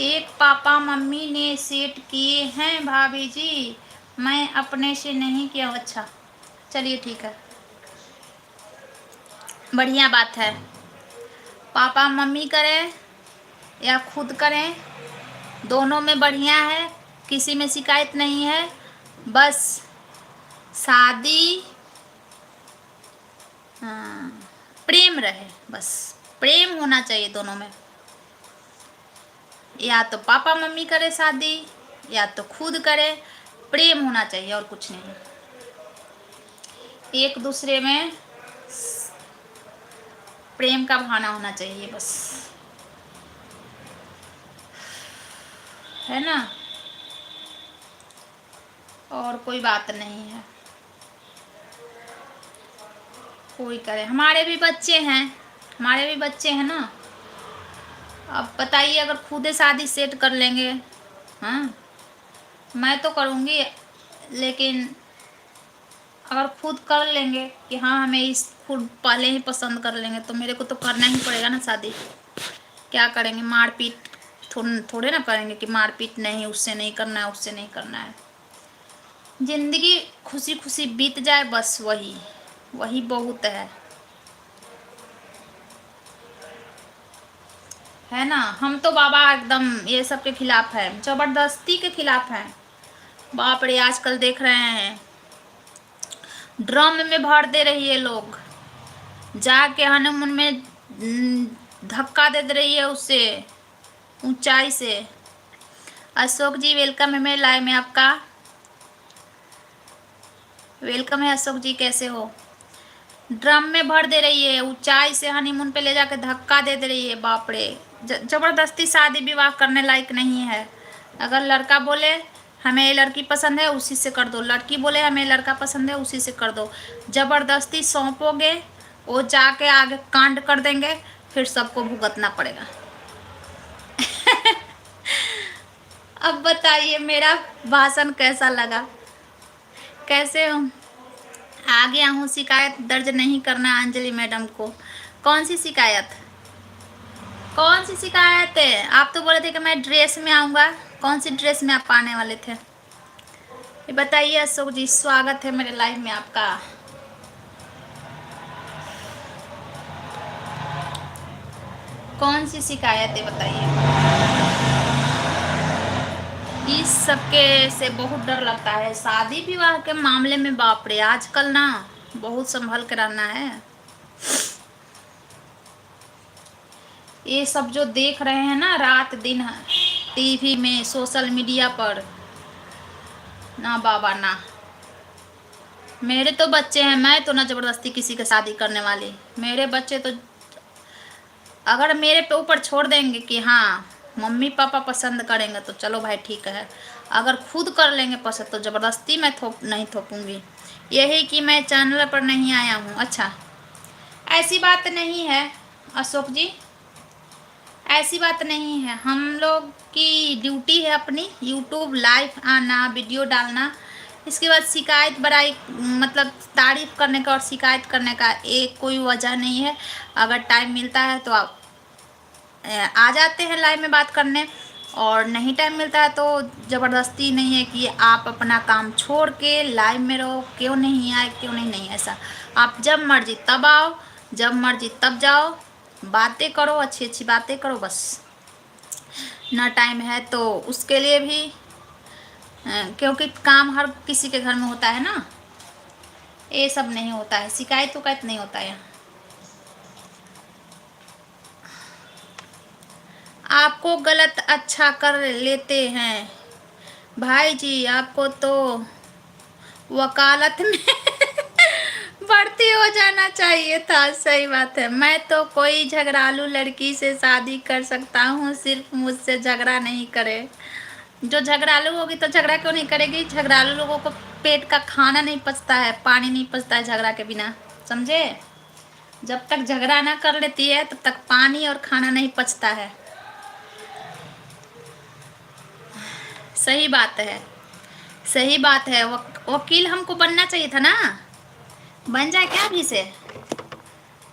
एक पापा मम्मी ने सेट किए हैं भाभी जी, मैं अपने से नहीं किया। अच्छा चलिए ठीक है, बढ़िया बात है। पापा मम्मी करें या खुद करें, दोनों में बढ़िया है, किसी में शिकायत नहीं है। बस शादी प्रेम रहे, बस प्रेम होना चाहिए दोनों में। या तो पापा मम्मी करे शादी या तो खुद करे, प्रेम होना चाहिए और कुछ नहीं। एक दूसरे में प्रेम का भावना होना चाहिए बस, है ना, और कोई बात नहीं है। कोई करे, हमारे भी बच्चे हैं, हमारे भी बच्चे हैं ना। अब बताइए, अगर खुद शादी सेट कर लेंगे, हाँ मैं तो करूँगी, लेकिन अगर खुद कर लेंगे कि हाँ हमें इस खुद पहले ही पसंद कर लेंगे तो मेरे को तो करना ही पड़ेगा ना शादी। क्या करेंगे, मारपीट थोड़े ना करेंगे कि मारपीट नहीं, उससे नहीं करना है, उससे नहीं करना है। जिंदगी खुशी खुशी बीत जाए बस, वही वही बहुत है ना। हम तो बाबा एकदम ये सब के खिलाफ है, जबरदस्ती के खिलाफ है। बाप रे, आजकल देख रहे हैं ड्रम में भर दे रही है लोग, जाके हनीमून में धक्का दे रही है उससे ऊंचाई से। अशोक जी वेलकम है मेरे लाइव में, आपका वेलकम है अशोक जी, कैसे हो। ड्रम में भर दे रही है, ऊंचाई से हनीमून पे ले जाके धक्का दे रही है। बाप रे, जबरदस्ती शादी विवाह करने लायक नहीं है। अगर लड़का बोले हमें ये लड़की पसंद है उसी से कर दो, लड़की बोले हमें लड़का पसंद है उसी से कर दो। जबरदस्ती सौंपोगे, वो जाके आगे कांड कर देंगे, फिर सबको भुगतना पड़ेगा। अब बताइए मेरा भाषण कैसा लगा, कैसे हो। आ गया हूँ, शिकायत दर्ज नहीं करना अंजलि मैडम को। कौन सी शिकायत, कौन सी शिकायत है। आप तो बोले थे कि मैं ड्रेस में आऊँगा, कौन सी ड्रेस में आप आने वाले थे ये बताइए। अशोक जी स्वागत है मेरे लाइव में आपका। कौन सी शिकायत है बताइए। इस सबके से बहुत डर लगता है शादी विवाह के मामले में। बाप रे, आजकल ना बहुत संभल के रहना है। ये सब जो देख रहे हैं ना रात दिन टीवी में, सोशल मीडिया पर, ना बाबा ना। मेरे तो बच्चे हैं, मैं तो ना जबरदस्ती किसी की शादी करने वाली। मेरे बच्चे तो अगर मेरे पे ऊपर छोड़ देंगे कि हाँ मम्मी पापा पसंद करेंगे तो चलो भाई ठीक है, अगर खुद कर लेंगे पसंद तो ज़बरदस्ती मैं नहीं थोपूंगी। यही कि मैं चैनल पर नहीं आया हूँ। अच्छा, ऐसी बात नहीं है अशोक जी, ऐसी बात नहीं है। हम लोग की ड्यूटी है अपनी यूट्यूब लाइव आना, वीडियो डालना, इसके बाद शिकायत बड़ाई मतलब तारीफ़ करने का और शिकायत करने का एक कोई वजह नहीं है। अगर टाइम मिलता है तो आप आ जाते हैं लाइव में बात करने, और नहीं टाइम मिलता है तो ज़बरदस्ती नहीं है कि आप अपना काम छोड़ के लाइव में रहो। क्यों नहीं आए, क्यों नहीं, नहीं ऐसा। आप जब मर्जी तब आओ, जब मर्जी तब जाओ, बातें करो, अच्छी अच्छी बातें करो बस। ना टाइम है तो उसके लिए भी क्योंकि काम हर किसी के घर में होता है ना, ये सब नहीं होता है, शिकायत उकायत नहीं होता है यहाँ। आपको गलत अच्छा कर लेते हैं भाई जी, आपको तो वकालत में भर्ती हो जाना चाहिए था। सही बात है। मैं तो कोई झगड़ालू लड़की से शादी कर सकता हूँ, सिर्फ मुझसे झगड़ा नहीं करे। जो झगड़ालू होगी तो झगड़ा क्यों नहीं करेगी? झगड़ालू लोगों को पेट का खाना नहीं पचता है, पानी नहीं पचता है झगड़ा के बिना, समझे? जब तक झगड़ा ना कर लेती है तब तक पानी और खाना नहीं पचता है। सही बात है, सही बात है। वकील हमको बनना चाहिए था ना। बन जाए क्या अभी से?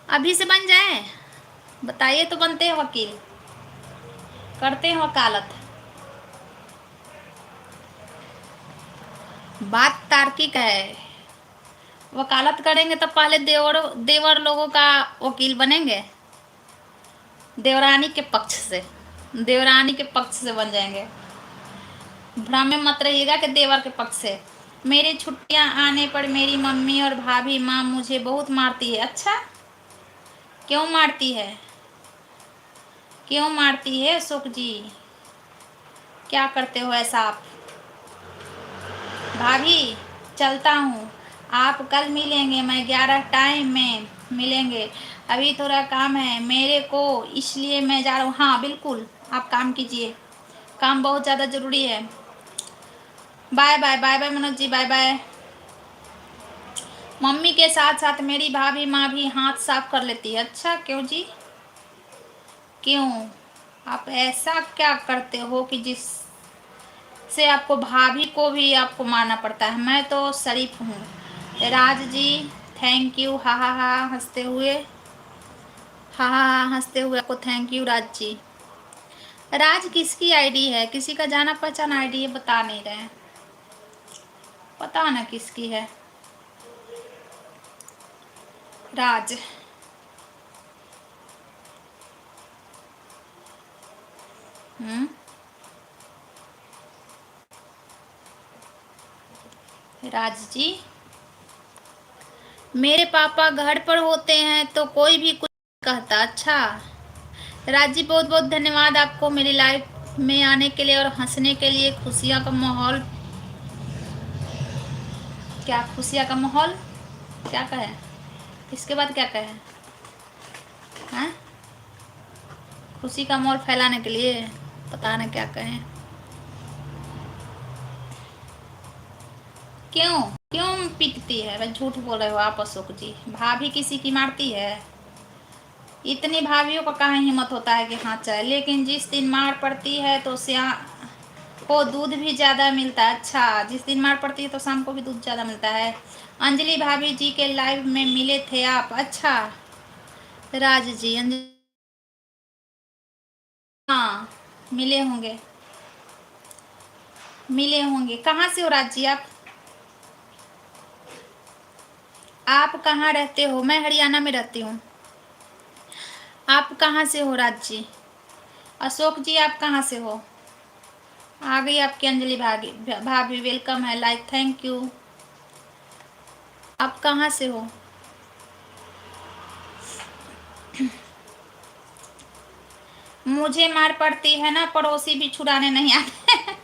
अभी से बन जाए? बताइए तो बनते हैं वकील, करते हैं वकालत। बात तार्किक है। वकालत करेंगे तो पहले देवर देवर लोगों का वकील बनेंगे, देवरानी के पक्ष से, देवरानी के पक्ष से बन जाएंगे। भ्रम में मत रहिएगा कि देवर के पक्ष से। मेरी छुट्टियां आने पर मेरी मम्मी और भाभी माँ मुझे बहुत मारती है। अच्छा, क्यों मारती है? क्यों मारती है अशोक जी? क्या करते हो ऐसा आप? भाभी चलता हूँ, आप कल मिलेंगे, मैं 11 टाइम में मिलेंगे। अभी थोड़ा काम है मेरे को, इसलिए मैं जा रहा हूँ। हाँ बिल्कुल, आप काम कीजिए, काम बहुत ज़्यादा ज़रूरी है। Bye bye, bye bye Manoj ji, bye bye. Mummy के साथ साथ मेरी भाभी माँ भी हाथ साफ कर लेती है। अच्छा, क्यों जी? क्यों? आप ऐसा क्या करते हो कि जिससे आपको भाभी को भी आपको मारना पड़ता है? मैं तो शरीफ हूँ। राज जी थैंक यू, हा हा हा हंसते हुए, हा हा हा हंसते हुए आपको थैंक यू राज जी। राज किसकी आईडी है? किसी का जाना पहचान आईडी है, बता नहीं रहे हैं, पता ना किसकी है। राज राज जी, मेरे पापा घर पर होते हैं तो कोई भी कुछ नहीं कहता। अच्छा राज जी, बहुत बहुत धन्यवाद आपको मेरी लाइफ में आने के लिए और हंसने के लिए। खुशियाँ का माहौल, क्या खुशियाँ का माहौल क्या कहे? इसके बाद क्या कहे? हैं? खुशी का माहौल फैलाने के लिए पता ना क्या कहें। क्यों क्यों पीटती है? मैं झूठ बोल रहे हो आप अशोक जी। भाभी किसी की मारती है? इतनी भाभीियों का कहाँ हिम्मत होता है कि हाथ चलाए? लेकिन जिस दिन मार पड़ती है तो को दूध भी ज़्यादा मिलता है। अच्छा, जिस दिन मार पड़ती है तो शाम को भी दूध ज़्यादा मिलता है। अंजलि भाभी जी के लाइव में मिले थे आप? अच्छा राज जी, अंजलि हाँ मिले होंगे, मिले होंगे। कहाँ से हो राज जी आप? आप कहाँ रहते हो? मैं हरियाणा में रहती हूँ। आप कहाँ से हो राज जी? अशोक जी आप कहाँ से हो? आ गई आपकी अंजलि भाभी, भाभी वेलकम है, लाइक थैंक यू। आप कहाँ से हो? मुझे मार पड़ती है ना, पड़ोसी भी छुड़ाने नहीं आते।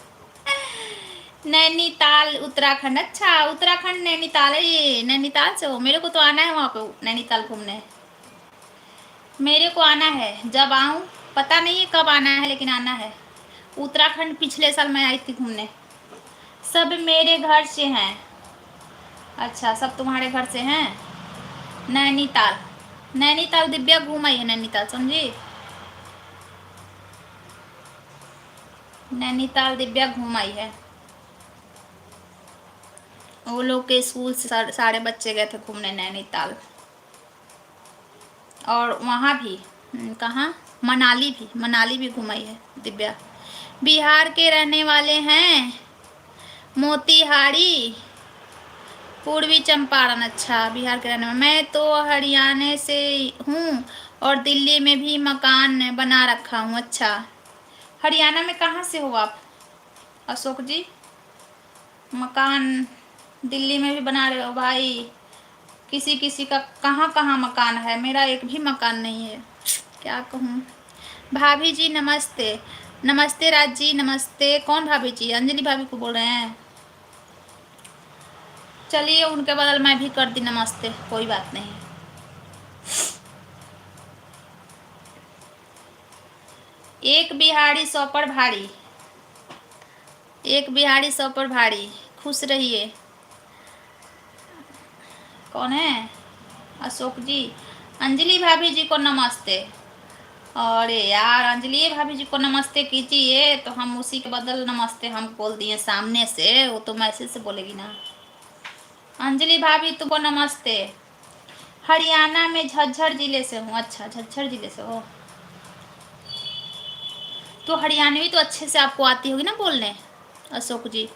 नैनीताल उत्तराखंड? अच्छा उत्तराखंड नैनीताल है ये। नैनीताल से हो? मेरे को तो आना है वहाँ पे नैनीताल घूमने। मेरे को आना है, जब आऊँ पता नहीं है कब आना है, लेकिन आना है। उत्तराखंड पिछले साल मैं आई थी घूमने। सब मेरे घर से हैं। अच्छा सब तुम्हारे घर से हैं। नैनीताल, नैनीताल दिव्या घूम आई है नैनीताल, समझी? नैनीताल दिव्या घूम आई है। वो लोग के स्कूल से सारे बच्चे गए थे घूमने नैनीताल। और वहाँ भी कहाँ, मनाली भी घुमाई है दिव्या। बिहार के रहने वाले हैं, मोतिहारी पूर्वी चंपारण। अच्छा बिहार के रहने वाले। मैं तो हरियाणा से हूँ और दिल्ली में भी मकान बना रखा हूँ। अच्छा हरियाणा में कहाँ से हो आप अशोक जी? मकान दिल्ली में भी बना रहे हो भाई, किसी किसी का कहाँ कहाँ मकान है, मेरा एक भी मकान नहीं है, क्या कहूँ। भाभी जी नमस्ते। नमस्ते राज जी, नमस्ते। कौन भाभी जी? अंजलि भाभी को बोल रहे हैं? चलिए उनके बदल मैं भी कर दी नमस्ते, कोई बात नहीं। एक बिहारी 100 पर भारी, एक बिहारी 100 पर भारी। खुश रहिए। कौन है? अशोक जी। अंजलि भाभी जी को नमस्ते। अरे यार, अंजलि भाभी जी को नमस्ते कीजिए, तो हम उसी के बदल नमस्ते हम बोल दिए सामने से, वो तो मैसेज से बोलेगी ना। अंजलि भाभी तुमको नमस्ते। हरियाणा में झज्जर जिले से हूँ। अच्छा, झज्जर जिले से हो तो हरियाणवी तो अच्छे से आपको आती होगी ना बोलने, अशोक जी?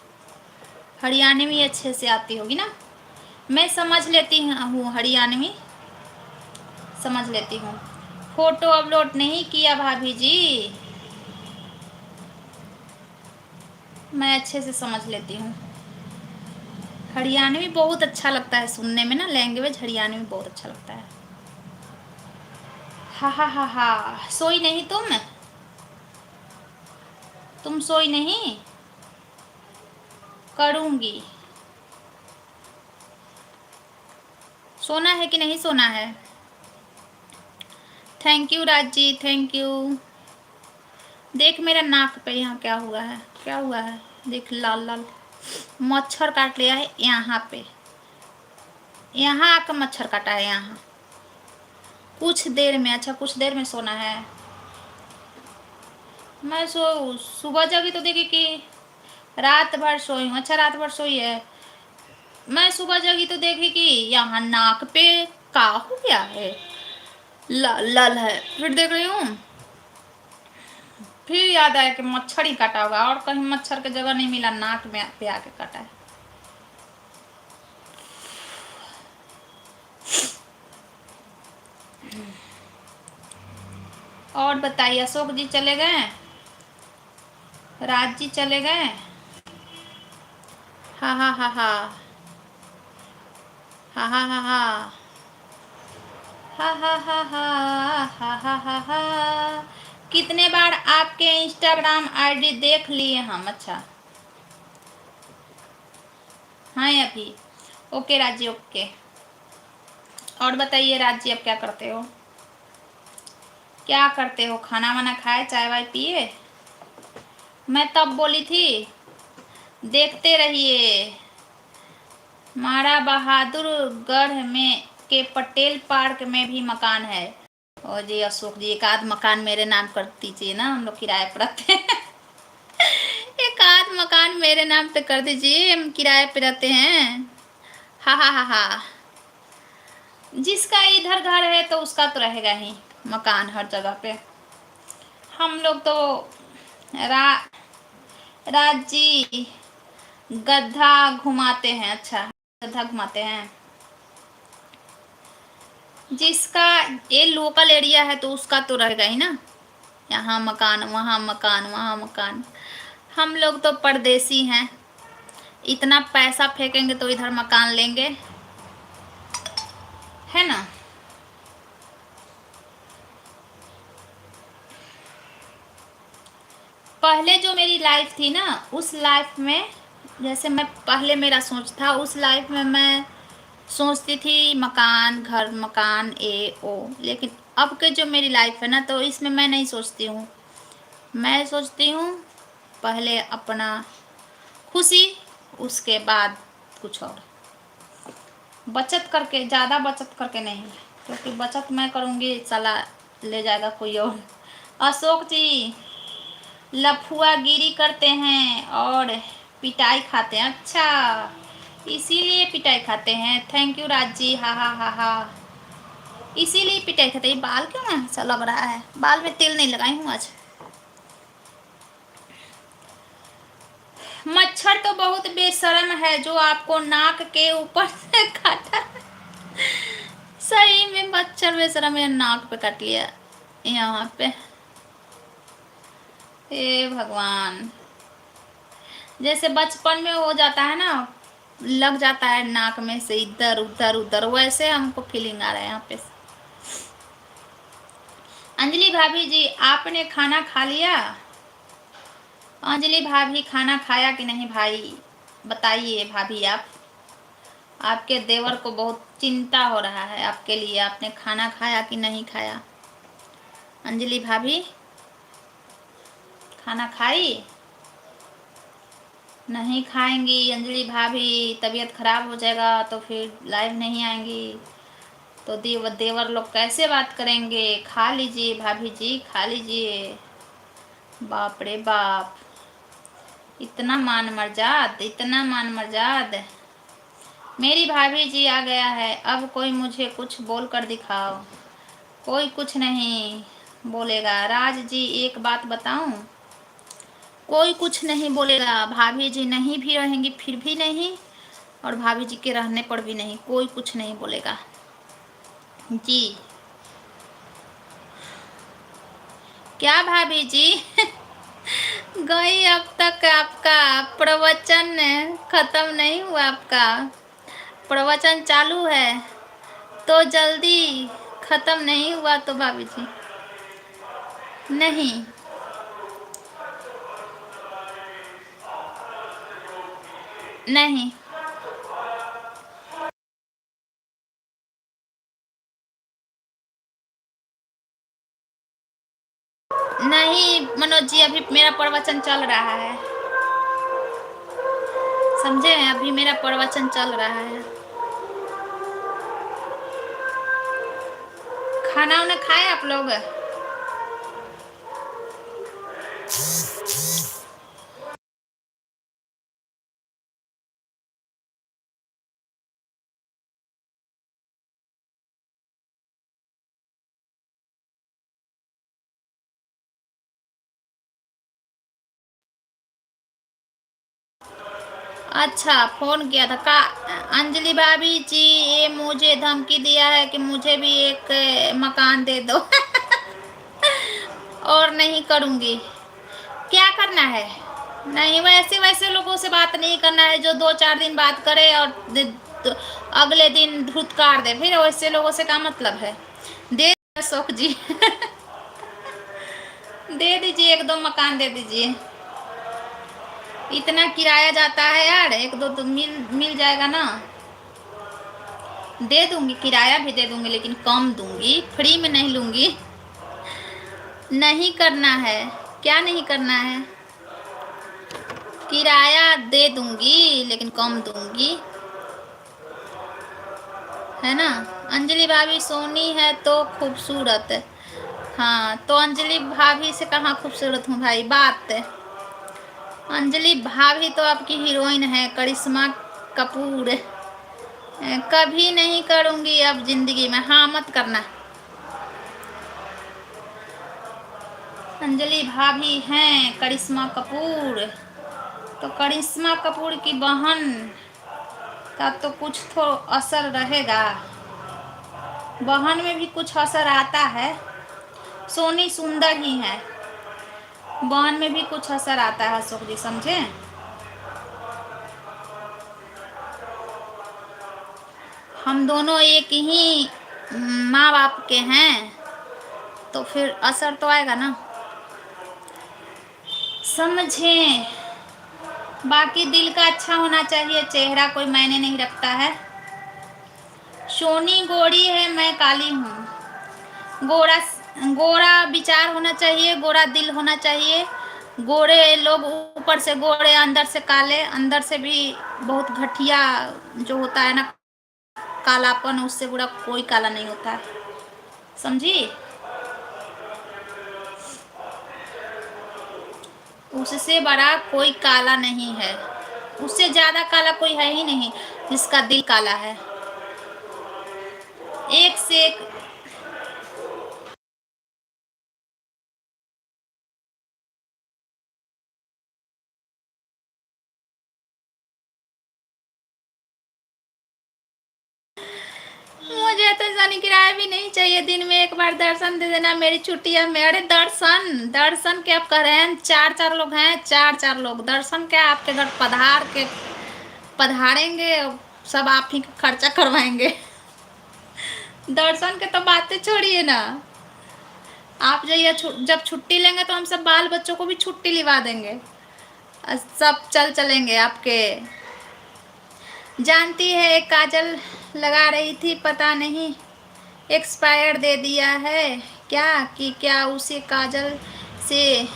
हरियाणवी अच्छे से आती होगी ना? मैं समझ लेती हूँ हरियाणवी, समझ लेती हूँ। फोटो अपलोड नहीं किया भाभी जी, मैं अच्छे से समझ लेती हूँ। हरियाणवी बहुत अच्छा लगता है सुनने में ना, लैंग्वेज हरियाणवी बहुत अच्छा लगता है। हा हा हा हा। सोई नहीं तुम सोई नहीं? करूँगी। सोना है कि नहीं सोना है? Thank you Raj ji, thank you. देख मेरा नाक पे यहाँ क्या हुआ है, क्या हुआ है देख, लाल लाल मच्छर काट लिया है यहाँ पे, यहाँ आकर मच्छर काटा है यहाँ। कुछ देर में, अच्छा कुछ देर में सोना है। मैं सुबह जगी तो देखी कि रात भर सोई हूँ। अच्छा रात भर सोई है। मैं सुबह जगी तो देखी कि यहाँ नाक पे का हो गया है, लाल लाल है। फिर देख रही हूँ, फिर याद आया कि मच्छर ही काटा होगा, और कहीं मच्छर की जगह नहीं मिला, नाक में पे आके काटा है। और बताइए, अशोक जी चले गए, राज जी चले गए? हा हा हा हा हा हा हा हा हा हा हा हा हा हा हा। कितने बार आपके इंस्टाग्राम आईडी देख लिए हम। अच्छा हाँ अभी, ओके राजी ओके। और बताइए राज जी, अब क्या करते हो, क्या करते हो? खाना वाना खाए, चाय वाय पिए? मैं तब बोली थी देखते रहिए, मारा बहादुरगढ़ में के पटेल पार्क में भी मकान है। और जी अशोक जी, एक आध मकान मेरे नाम कर दीजिए ना, हम लोग किराए पर रहते हैं। एक आध मकान मेरे नाम पे कर दीजिए, हम किराए पे रहते हैं। हा हा हा हा। जिसका इधर घर है तो उसका तो रहेगा ही मकान हर जगह पे। हम लोग तो रा राज जी गधा घुमाते हैं। अच्छा गधा घुमाते हैं। जिसका ये लोकल एरिया है तो उसका तो रहेगा ही ना, यहाँ मकान वहाँ मकान वहाँ मकान। हम लोग तो परदेसी हैं, इतना पैसा फेंकेंगे तो इधर मकान लेंगे, है ना? पहले जो मेरी लाइफ थी ना, उस लाइफ में जैसे मैं पहले मेरा सोच था, उस लाइफ में मैं सोचती थी मकान घर मकान ए ओ, लेकिन अब के जो मेरी लाइफ है ना, तो इसमें मैं नहीं सोचती हूँ। मैं सोचती हूँ पहले अपना खुशी, उसके बाद कुछ और। बचत करके, ज़्यादा बचत करके नहीं, क्योंकि बचत मैं करूँगी साला ले जाएगा कोई और। अशोक जी लफुआगिरी करते हैं और पिटाई खाते हैं। अच्छा इसीलिए पिटाई खाते हैं। थैंक यू राज जी। हा हा हा हा। इसीलिए पिटाई खाते हैं। बाल क्यों ऐसा लग रहा है, बाल में तेल नहीं लगाई हूँ आज। मच्छर तो बहुत बेशर्म है जो आपको नाक के ऊपर से काटा। सही में मच्छर बेशर्म है, नाक पे काट लिया यहाँ पे। हे भगवान, जैसे बचपन में हो जाता है ना, लग जाता है नाक में से इधर उधर उधर, वैसे हमको फीलिंग आ रहा है यहाँ पे। अंजलि भाभी जी, आपने खाना खा लिया? अंजलि भाभी, खाना खाया कि नहीं भाई? बताइए भाभी आप। आपके देवर को बहुत चिंता हो रहा है आपके लिए, आपने खाना खाया कि नहीं खाया? अंजलि भाभी, खाना खाई? नहीं खाएंगी अंजलि भाभी, तबीयत खराब हो जाएगा तो फिर लाइव नहीं आएंगी, तो देवर लोग कैसे बात करेंगे? खा लीजिए भाभी जी, खा लीजिए। बाप रे बाप, इतना मान मर्जाद, इतना मान मर्जाद। मेरी भाभी जी आ गया है, अब कोई मुझे कुछ बोल कर दिखाओ। कोई कुछ नहीं बोलेगा। राज जी, एक बात बताऊं, कोई कुछ नहीं बोलेगा। भाभी जी नहीं भी रहेंगी फिर भी नहीं, और भाभी जी के रहने पर भी नहीं, कोई कुछ नहीं बोलेगा जी। क्या भाभी जी? गई अब तक आपका प्रवचन खत्म नहीं हुआ, आपका प्रवचन चालू है, तो जल्दी खत्म नहीं हुआ तो भाभी जी? नहीं नहीं नहीं मनोज जी, अभी मेरा प्रवचन चल रहा है, समझे? अभी मेरा प्रवचन चल रहा है। खाना उन्हें खाए आप लोग? अच्छा, फोन किया था का? अंजलि भाभी जी, ये मुझे धमकी दिया है कि मुझे भी एक मकान दे दो। और नहीं करूंगी। क्या करना है? नहीं, वैसे वैसे लोगों से बात नहीं करना है जो 2-4 दिन बात करे और तो अगले दिन धुतकार दे, फिर वैसे लोगों से क्या मतलब है? दे अशोक जी। दे दीजिए, 1-2 मकान दे दीजिए। इतना किराया जाता है यार, 1-2 तो मिल मिल जाएगा ना। दे दूंगी, किराया भी दे दूंगी, लेकिन कम दूंगी, फ्री में नहीं लूंगी। नहीं करना है? क्या नहीं करना है? किराया दे दूंगी लेकिन कम दूंगी, है ना? अंजलि भाभी सोनी है तो खूबसूरत है। हाँ, तो अंजलि भाभी से कहाँ खूबसूरत हूँ भाई? बात है, अंजलि भाभी तो आपकी हीरोइन है, करिश्मा कपूर। कभी नहीं करूँगी अब जिंदगी में, हाँ मत करना। अंजलि भाभी हैं करिश्मा कपूर, तो करिश्मा कपूर की बहन का तो कुछ तो असर रहेगा, बहन में भी कुछ असर आता है। सोनी सुंदर ही है, बहन में भी कुछ असर आता है अशोक जी, समझे? हम दोनों एक ही माँ बाप के हैं, तो फिर असर तो आएगा ना, समझे? बाकी दिल का अच्छा होना चाहिए, चेहरा कोई मायने नहीं रखता है। सोनी गोरी है, मैं काली हूँ। गोरा, गोरा विचार होना चाहिए, गोरा दिल होना चाहिए। गोरे लोग ऊपर से गोरे, अंदर से काले, अंदर से भी बहुत घटिया जो होता है ना कालापन, उससे बुरा कोई काला नहीं होता है, समझी? उससे बड़ा कोई काला नहीं है, उससे ज्यादा काला कोई है ही नहीं जिसका दिल काला है। एक से एक। मुझे तो शनि किराया भी नहीं चाहिए, दिन में एक बार दर्शन दे देना, मेरी छुट्टी है। मेरे दर्शन दर्शन के आप कह रहे हैं, चार चार लोग हैं, चार चार लोग दर्शन क्या आपके घर पधारेंगे, सब आप ही खर्चा करवाएंगे। दर्शन के तो बातें छोड़िए ना। आप जाइए, जब छुट्टी लेंगे तो हम सब बाल बच्चों को भी छुट्टी लिवा देंगे, सब चलेंगे आपके। जानती है, एक काजल लगा रही थी, पता नहीं एक्सपायर दे दिया है क्या, कि क्या उसे काजल से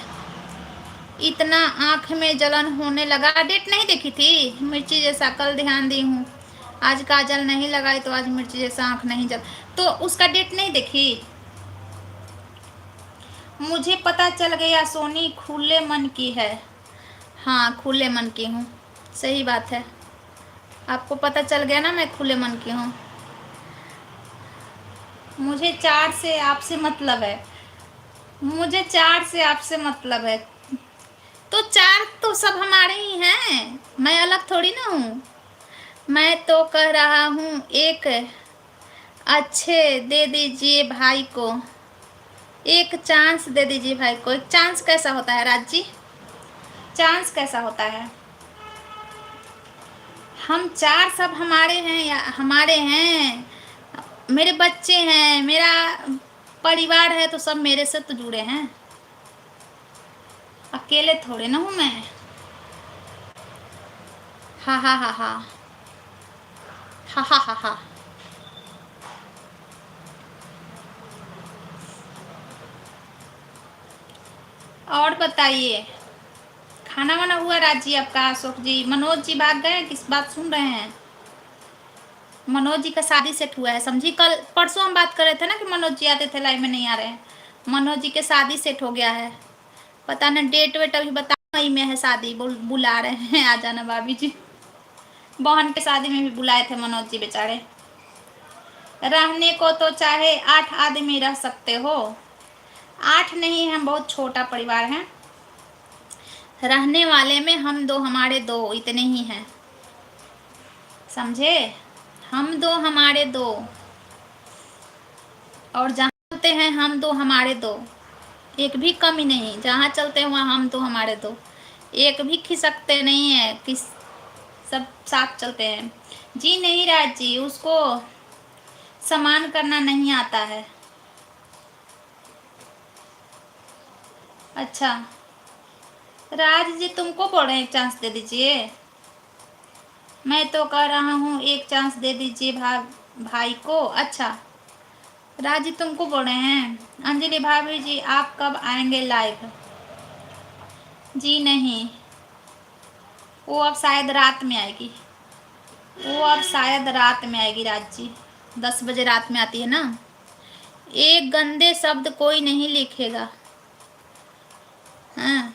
इतना आँख में जलन होने लगा। डेट नहीं देखी थी, मिर्ची जैसा, कल ध्यान दी हूँ। आज काजल नहीं लगाई तो आज मिर्ची जैसा आँख नहीं जल, तो उसका डेट नहीं देखी। मुझे पता चल गया सोनी खुले मन की है। हाँ, खुले मन की हूँ, सही बात है। आपको पता चल गया ना मैं खुले मन की हूँ। मुझे चार से आपसे मतलब है, मुझे चार से आपसे मतलब है। तो चार तो सब हमारे ही हैं, मैं अलग थोड़ी ना हूँ। मैं तो कह रहा हूँ एक अच्छे दे दीजिए भाई को, एक चांस दे दीजिए भाई को। एक चांस कैसा होता है राज जी, चांस कैसा होता है? हम चार सब हमारे हैं या हमारे हैं, मेरे बच्चे हैं, मेरा परिवार है, तो सब मेरे से तो जुड़े हैं, अकेले थोड़े ना हूँ मैं। हा हा हा हा हा हा हा हा। और बताइए, खाना वाना हुआ राज जी आपका? अशोक जी, मनोज जी भाग गए, किस बात सुन रहे हैं? मनोज जी का शादी सेट हुआ है, समझी। कल परसों हम बात कर रहे थे ना कि मनोज जी आते थे, लाइव में नहीं आ रहे हैं। मनोज जी के शादी सेट हो गया है, पता नहीं डेट वेट अभी बता, मई में है शादी, बुला रहे हैं, आ जाना भाभी जी। बहन के शादी में भी बुलाए थे मनोज जी बेचारे। रहने को तो चाहे 8 आदमी रह सकते हो, 8 नहीं, हम बहुत छोटा परिवार है। रहने वाले में हम दो, हमारे दो, इतने ही हैं, समझे। हम दो हमारे दो, और जहाँ चलते हैं हम दो हमारे दो, एक भी कमी नहीं। जहाँ चलते हैं वहाँ हम दो हमारे दो, एक भी खिसकते नहीं है, किस सब साथ चलते हैं। जी नहीं राज जी, उसको सम्मान करना नहीं आता है। अच्छा राज जी, तुमको बोल रहे हैं एक चांस दे दीजिए? मैं तो कह रहा हूँ एक चांस दे दीजिए भाई को। अच्छा राज जी तुमको बोल रहे हैं। अंजलि भाभी जी, आप कब आएंगे लाइव? जी नहीं, वो अब शायद रात में आएगी, वो अब शायद रात में आएगी राज जी, 10 बजे रात में आती है ना। एक गंदे शब्द कोई नहीं लिखेगा। हाँ,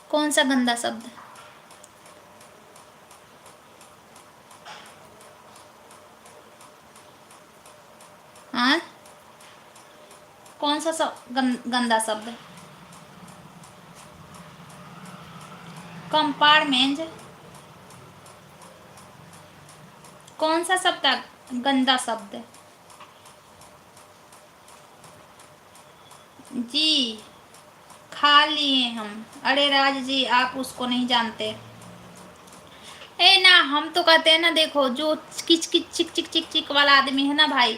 कौन सा गंदा शब्द? हाँ, कौन सा गंदा शब्द? कंपार्टमेंट, कौन सा शब्द गंदा शब्द? जी खा लिए हम। अरे राज जी, आप उसको नहीं जानते। ए ना, हम तो कहते हैं ना, देखो जो किच किच चिक चिक चिक चिक वाला आदमी है ना भाई,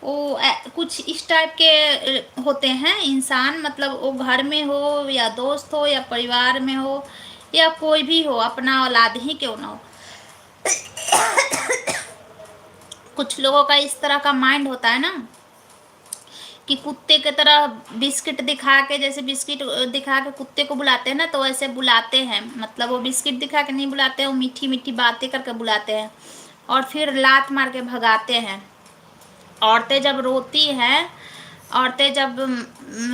वो कुछ इस टाइप के होते हैं इंसान, मतलब वो घर में हो या दोस्त हो या परिवार में हो या कोई भी हो, अपना औलाद ही क्यों ना हो, कुछ लोगों का इस तरह का माइंड होता है ना कि कुत्ते की तरह बिस्किट दिखा के, जैसे बिस्किट दिखा के कुत्ते को बुलाते हैं ना, तो ऐसे बुलाते हैं, मतलब वो बिस्किट दिखा के नहीं बुलाते हैं, वो मीठी मीठी बातें करके बुलाते हैं और फिर लात मार के भगाते हैं। औरतें जब रोती हैं, औरतें जब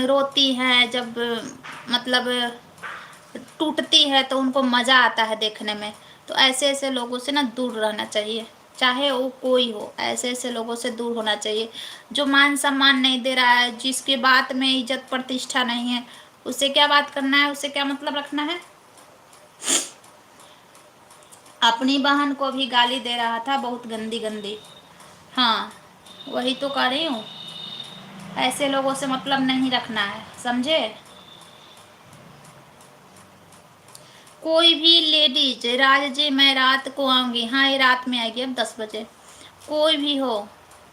रोती हैं, जब मतलब टूटती है, तो उनको मज़ा आता है देखने में। तो ऐसे ऐसे लोगों से ना दूर रहना चाहिए, चाहे वो कोई हो, ऐसे ऐसे लोगों से दूर होना चाहिए। जो मान सम्मान नहीं दे रहा है, जिसके बात में इज्जत प्रतिष्ठा नहीं है, उससे क्या बात करना है, उससे क्या मतलब रखना है। अपनी बहन को भी गाली दे रहा था, बहुत गंदी गंदी। हाँ, वही तो कर रही हूँ। ऐसे लोगों से मतलब नहीं रखना है, समझे। कोई भी लेडीज, राज जी मैं रात को आऊँगी, हाँ ये रात में आएगी अब 10 बजे। कोई भी हो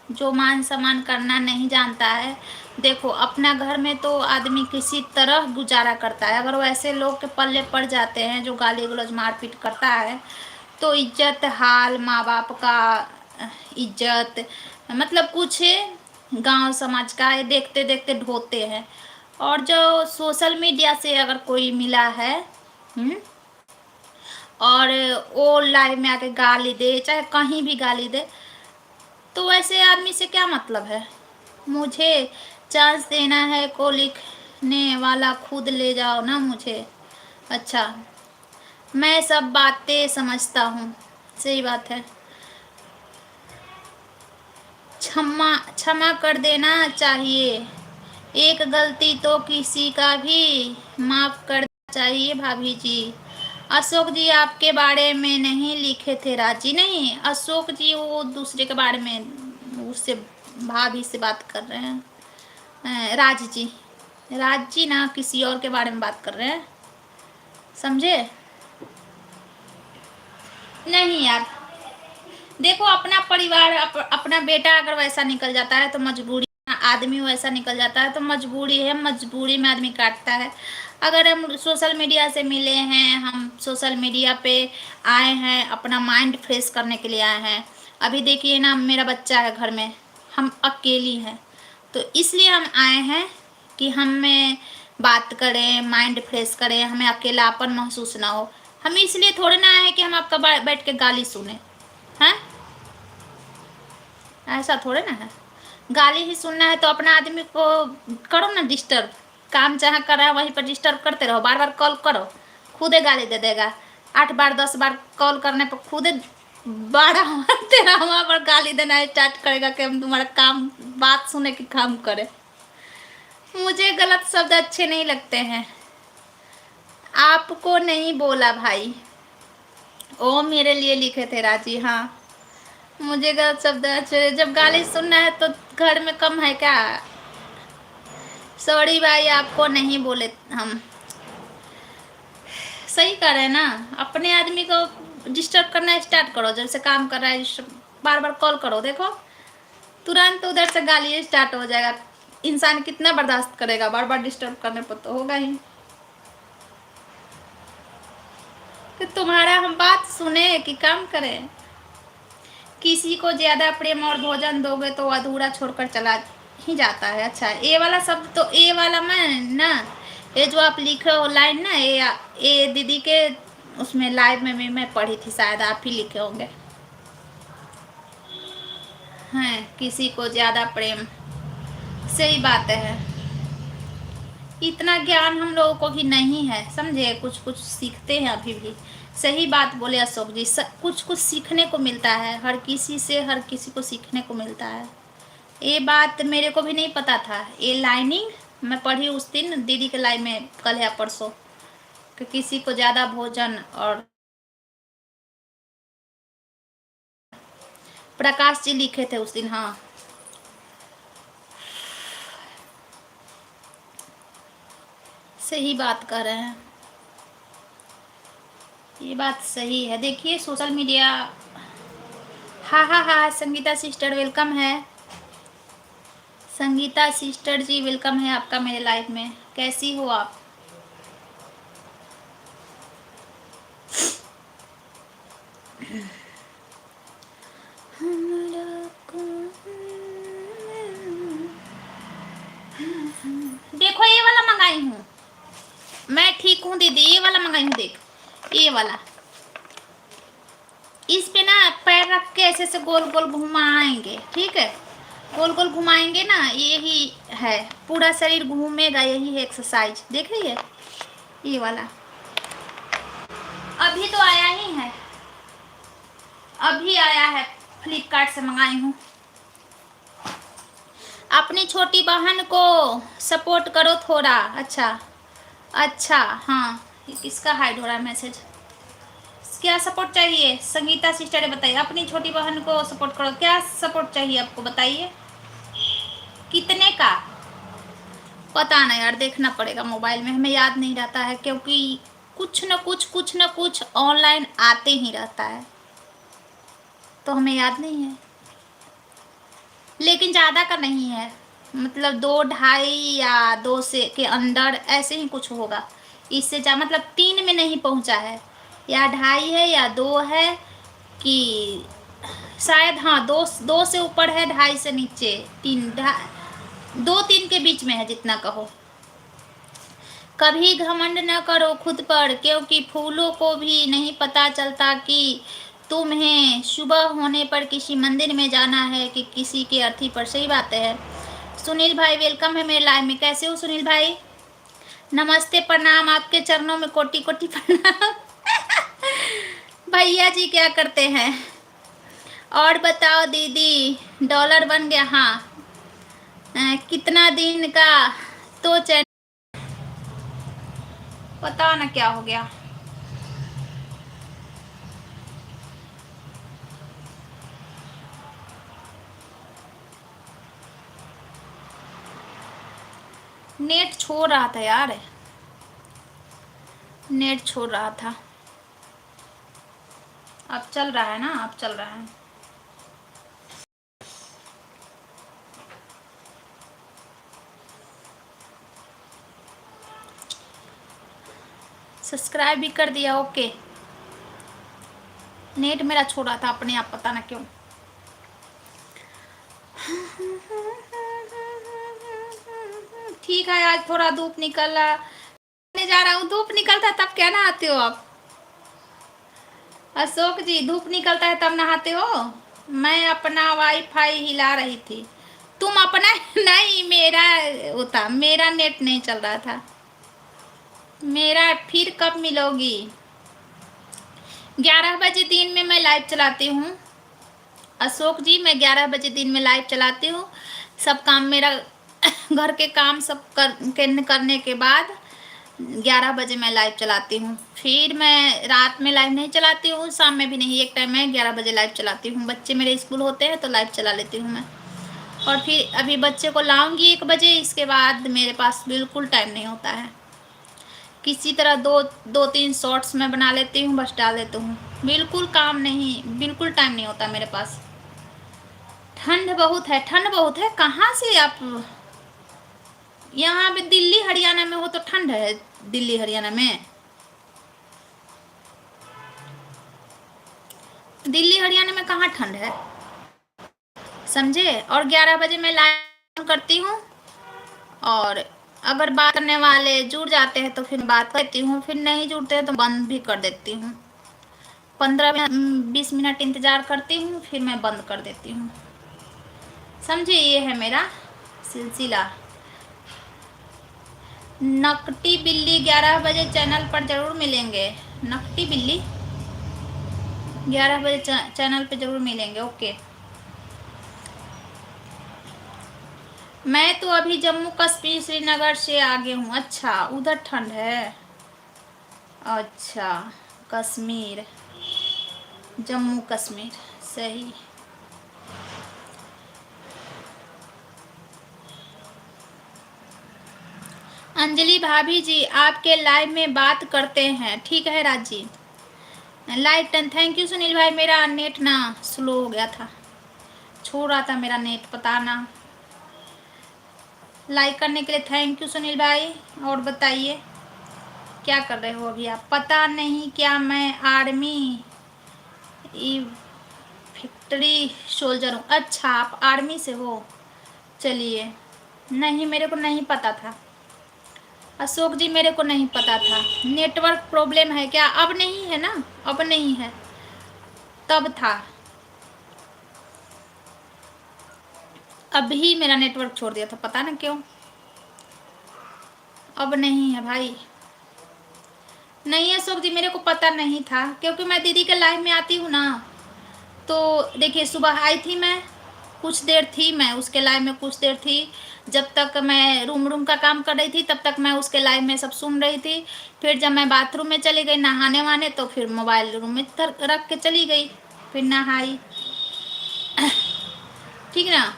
जो मान सम्मान करना नहीं जानता है, देखो अपना घर में तो आदमी किसी तरह गुजारा करता है, अगर वो ऐसे लोग के पल्ले पड़ जाते हैं जो गाली गलौज मारपीट करता है, तो इज्जत हाल माँ बाप का इज्जत, मतलब कुछ गांव समाज का है, देखते देखते ढोते हैं। और जो सोशल मीडिया से अगर कोई मिला है, और वो लाइव में आके गाली दे, चाहे कहीं भी गाली दे, तो ऐसे आदमी से क्या मतलब है। मुझे चांस देना है को लिखने वाला खुद ले जाओ ना मुझे। अच्छा, मैं सब बातें समझता हूँ, सही बात है। क्षमा क्षमा कर देना चाहिए, एक गलती तो किसी का भी माफ कर देना चाहिए भाभी जी। अशोक जी आपके बारे में नहीं लिखे थे राजी, नहीं अशोक जी वो दूसरे के बारे में, उससे भाभी से बात कर रहे हैं। राज जी, राज जी ना किसी और के बारे में बात कर रहे हैं, समझे। नहीं यार, देखो अपना परिवार अपना बेटा अगर वैसा निकल जाता है तो मजबूरी, आदमी वैसा निकल जाता है तो मजबूरी है, मजबूरी में आदमी काटता है। अगर हम सोशल मीडिया से मिले हैं, हम सोशल मीडिया पे आए हैं, अपना माइंड फ्रेश करने के लिए आए हैं। अभी देखिए ना, मेरा बच्चा है घर में, हम अकेली हैं, तो इसलिए हम आए हैं कि हमें बात करें, माइंड फ्रेश करें, हमें अकेलापन महसूस ना हो। हम इसलिए थोड़े ना आए हैं कि हम आपका बैठ के गाली सुने हैं, ऐसा थोड़े ना है। गाली ही सुनना है तो अपना आदमी को करो ना डिस्टर्ब, काम जहाँ कर रहा है वहीं पर डिस्टर्ब करते रहो, बार बार कॉल करो, खुदे गाली दे देगा। 8 बार 10 बार कॉल करने पर खुदे 12 वहाँ पर गाली देना स्टार्ट करेगा कि हम तुम्हारा काम बात सुने कि काम करे। मुझे गलत शब्द अच्छे नहीं लगते हैं, आपको नहीं बोला भाई, ओ मेरे लिए लिखे थे राजी। हाँ, मुझे गलत शब्द अच्छे, जब गाली सुनना है तो घर में कम है क्या। सॉरी भाई, आपको नहीं बोले हम। सही कर रहे हैं ना, अपने आदमी को डिस्टर्ब करना स्टार्ट करो, जैसे काम कर रहा है बार बार कॉल करो, देखो तुरंत उधर से गाली स्टार्ट हो जाएगा। इंसान कितना बर्दाश्त करेगा, बार बार डिस्टर्ब करने पर तो होगा ही। कि तुम्हारा हम बात सुने कि काम करें। किसी को ज्यादा प्रेम और भोजन दोगे तो अधूरा छोड़कर चला ही जाता है। अच्छा, ए वाला शब्द तो ए वाला मैं ना, ये जो आप लिख रहे हो लाइन ना, ये दीदी के उसमें लाइव में मैं पढ़ी थी, शायद आप ही लिखे होंगे। हैं, किसी को ज्यादा प्रेम, सही बात है। इतना ज्ञान हम लोगों को भी नहीं है, समझे, कुछ कुछ सीखते हैं अभी भी। सही बात बोले अशोक जी, कुछ कुछ सीखने को मिलता है, हर किसी से हर किसी को सीखने को मिलता है। ये बात मेरे को भी नहीं पता था, ये लाइनिंग मैं पढ़ी उस दिन दीदी के लाइन में, कल या परसों, कि किसी को ज़्यादा भोजन, और प्रकाश जी लिखे थे उस दिन। हाँ, सही बात कर रहे हैं, ये बात सही है। देखिए सोशल मीडिया, हाँ हाँ हाँ, संगीता सिस्टर वेलकम है, संगीता सिस्टर जी वेलकम है आपका मेरे लाइफ में। कैसी हो आप। देखो ये वाला मंगाई हूँ मैं, ठीक हूँ दीदी, ये वाला मंगाई हूँ, देख ये वाला, इस पे ना पैर रख के ऐसे से गोल गोल घुमाएंगे, ठीक है, गोल गोल घुमाएंगे ना, यही है, पूरा शरीर घूमेगा, यही है एक्सरसाइज, देख रही है। ये वाला अभी तो आया ही है, अभी आया है, फ्लिपकार्ट से मंगाई हूँ। अपनी छोटी बहन को सपोर्ट करो थोड़ा। अच्छा अच्छा, हाँ, किसका हाइड हो रहा है मैसेज, क्या सपोर्ट चाहिए? संगीता सिस्टर बताइए, अपनी छोटी बहन को सपोर्ट करो। क्या सपोर्ट चाहिए आपको, बताइए कितने का? पता नहीं यार, देखना पड़ेगा मोबाइल में, हमें याद नहीं रहता है क्योंकि कुछ न कुछ ऑनलाइन आते ही रहता है, तो हमें याद नहीं है। लेकिन ज़्यादा का नहीं है, मतलब 2 ढाई या 2 से के अंदर ऐसे ही कुछ होगा। इससे जा मतलब 3 में नहीं पहुंचा है, या 2.5 है या 2 है, कि शायद हाँ 2 से ऊपर है, 2.5 से नीचे 3, 2-3 के बीच में है, जितना कहो। कभी घमंड न करो खुद पर, क्योंकि फूलों को भी नहीं पता चलता कि तुम्हें सुबह होने पर किसी मंदिर में जाना है कि किसी के अर्थी पर। सही बात है। सुनील भाई वेलकम है मेरे लाइव में। कैसे हो सुनील भाई? नमस्ते, प्रणाम, आपके चरणों में कोटि कोटि प्रणाम। भैया जी क्या करते हैं? और बताओ दीदी, डॉलर बन गया? हाँ। कितना दिन का? तो पता ना क्या हो गया। नेट छोड़ रहा था यार, नेट छोड़ रहा था। अब चल रहा है ना, अब चल रहा है। सब्सक्राइब भी कर दिया, ओके। नेट मेरा छोड़ रहा था अपने आप, पता ना क्यों। ठीक है, आज थोड़ा धूप निकला, जा रहा हूँ। धूप निकलता है तब क्या नहाते हो आप? अशोक जी, धूप निकलता है तब नहाते हो? मैं अपना वाईफाई हिला रही थी। तुम अपना? नहीं, मेरा होता, मेरा नेट नहीं चल रहा था। मेरा फिर कब मिलोगी? 11 बजे दिन में मैं लाइव चलाती हूँ अशोक जी, मैं 11 बजे दिन में लाइव चलाती हूँ। सब काम मेरा घर के काम सब करने के बाद 11 बजे मैं लाइव चलाती हूँ। फिर मैं रात में लाइव नहीं चलाती हूँ, शाम में भी नहीं। एक टाइम मैं 11 बजे लाइव चलाती हूँ। बच्चे मेरे स्कूल होते हैं तो लाइव चला लेती हूँ मैं। और फिर अभी बच्चे को लाऊंगी 1 बजे, इसके बाद मेरे पास बिल्कुल टाइम नहीं होता है। किसी तरह 2-3 शॉर्ट्स मैं बना लेती हूँ, बस डाल देती हूँ। बिल्कुल काम नहीं, बिल्कुल टाइम नहीं होता मेरे पास। ठंड बहुत है, ठंड बहुत है। कहाँ से आप? यहाँ पे दिल्ली हरियाणा में हो तो ठंड है? दिल्ली हरियाणा में, दिल्ली हरियाणा में कहाँ ठंड है, समझे? और 11 बजे मैं लाइव करती हूँ, और अगर बात करने वाले जुड़ जाते हैं तो फिर बात करती हूँ, फिर नहीं जुड़ते हैं तो बंद भी कर देती हूँ। 15-20 मिनट इंतज़ार करती हूँ, फिर मैं बंद कर देती हूँ, समझे? ये है मेरा सिलसिला। नकटी बिल्ली 11 बजे चैनल पर ज़रूर मिलेंगे। नकटी बिल्ली 11 बजे चैनल पे ज़रूर मिलेंगे, ओके। मैं तो अभी जम्मू कश्मीर श्रीनगर से आगे हूँ। अच्छा, उधर ठंड है? अच्छा, कश्मीर, जम्मू कश्मीर, सही। अंजलि भाभी जी, आपके लाइव में बात करते हैं, ठीक है राजी? Light done, thank you Sunil भाई। मेरा नेट ना स्लो हो गया था, छोड़ रहा था मेरा नेट, पता ना। लाइक करने के लिए थैंक यू सुनील भाई। और बताइए क्या कर रहे हो अभी आप? पता नहीं क्या, मैं आर्मी फैक्ट्री सोल्जर हूँ। अच्छा, आप आर्मी से हो? चलिए, नहीं मेरे को नहीं पता था अशोक जी, मेरे को नहीं पता था। नेटवर्क प्रॉब्लम है क्या? अब नहीं है ना, अब नहीं है, तब था। अभी मेरा नेटवर्क छोड़ दिया था, पता ना क्यों। अब नहीं है भाई, नहीं है अशोक जी, मेरे को पता नहीं था, क्योंकि मैं दीदी के लाइव में आती हूँ ना। तो देखिए, सुबह आई थी मैं, कुछ देर थी मैं उसके लाइव में, कुछ देर थी, जब तक मैं रूम का काम कर रही थी तब तक मैं उसके लाइव में सब सुन रही थी। फिर जब मैं बाथरूम में चली गई नहाने वाने तो फिर मोबाइल रूम में रख के चली गई, फिर नहाई। ठीक ना।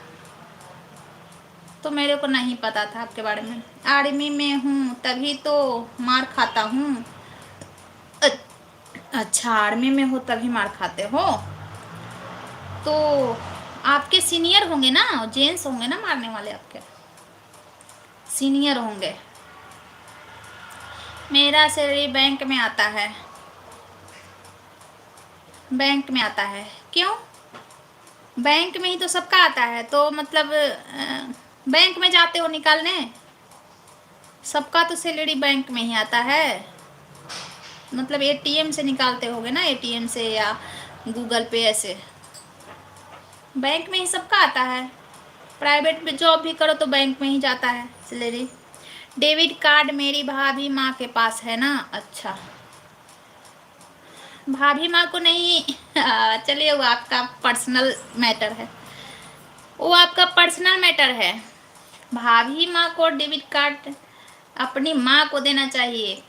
तो मेरे को नहीं पता था आपके बारे में। आर्मी में हूँ तभी तो मार खाता हूँ। अच्छा, आर्मी में हो तभी मार खाते हो। तो आपके सीनियर होंगे ना, जेंट्स होंगे ना मारने वाले, आपके सीनियर होंगे। मेरा सैलरी बैंक में आता है, बैंक में आता है। क्यों? बैंक में ही तो सबका आता है, तो मतलब बैंक में जाते हो निकालने, सबका तो सैलरी बैंक में ही आता है। मतलब एटीएम से निकालते होगे ना, एटीएम से या गूगल पे, ऐसे बैंक में ही सबका आता है। प्राइवेट में जॉब भी करो तो बैंक में ही जाता है सैलरी। डेबिट कार्ड मेरी भाभी माँ के पास है ना। अच्छा, भाभी माँ को नहीं। चलिए, वो आपका पर्सनल मैटर है, वो आपका पर्सनल मैटर है। भाभी माँ को डेबिट कार्ड अपनी माँ को देना चाहिए।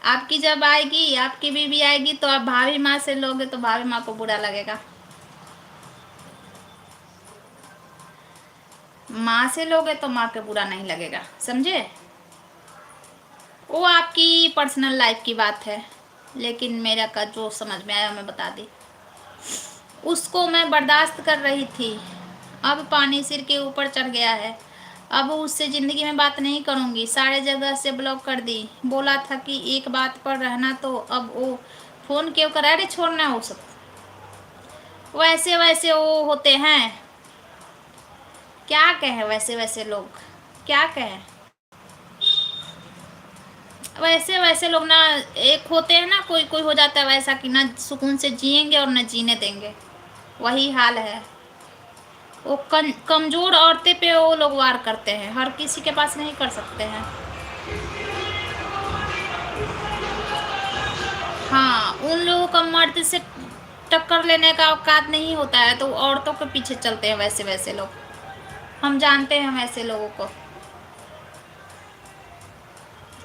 आपकी जब आएगी, आपकी बीवी आएगी तो आप भाभी माँ से लोगे तो भाभी माँ को बुरा लगेगा। माँ से लोगे तो माँ को बुरा नहीं लगेगा, समझे। वो आपकी पर्सनल लाइफ की बात है, लेकिन मेरा का जो समझ में आया मैं बता दी। उसको मैं बर्दाश्त कर रही थी, अब पानी सिर के ऊपर चढ़ गया है। अब उससे ज़िंदगी में बात नहीं करूँगी, सारे जगह से ब्लॉक कर दी। बोला था कि एक बात पर रहना, तो अब वो फ़ोन क्यों करा रे, छोड़ना वो सब। वैसे वैसे वो होते हैं, क्या कहें, वैसे वैसे लोग क्या कहें। वैसे वैसे लोग ना, एक होते हैं ना, कोई कोई हो जाता है वैसा कि ना सुकून से जिएंगे और ना जीने देंगे, वही हाल है। वो कमज़ोर औरतें पे वो लोग वार करते हैं, हर किसी के पास नहीं कर सकते हैं। हाँ, उन लोगों का मर्द से टक्कर लेने का औकात नहीं होता है, तो औरतों के पीछे चलते हैं वैसे वैसे लोग। हम जानते हैं वैसे लोगों को।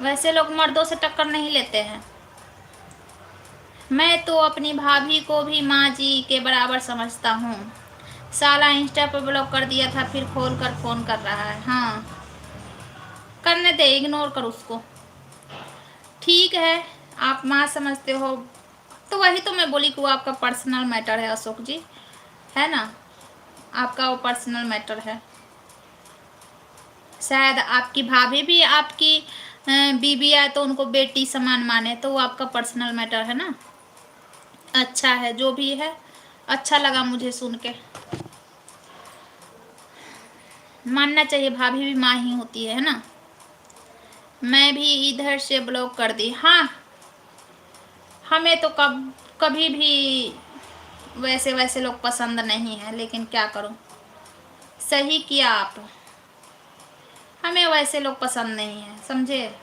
वैसे लोग मर्दों से टक्कर नहीं लेते हैं। मैं तो अपनी भाभी को भी माँ जी के बराबर समझता हूँ। साला इंस्टा पर ब्लॉक कर दिया था, फिर खोल कर फ़ोन कर रहा है। हाँ, करने दे, इग्नोर कर उसको। ठीक है, आप माँ समझते हो तो वही तो मैं बोली कि वो आपका पर्सनल मैटर है अशोक जी, है ना। आपका वो पर्सनल मैटर है। शायद आपकी भाभी भी आपकी बीबी आए तो उनको बेटी समान माने, तो वो आपका पर्सनल मैटर है ना। अच्छा है, जो भी है, अच्छा लगा मुझे सुन के। मानना चाहिए, भाभी भी माँ ही होती है ना। मैं भी इधर से ब्लॉक कर दी। हाँ, हमें तो कभी भी वैसे वैसे लोग पसंद नहीं है, लेकिन क्या करूं। सही किया आप, हमें वैसे लोग पसंद नहीं है, समझे।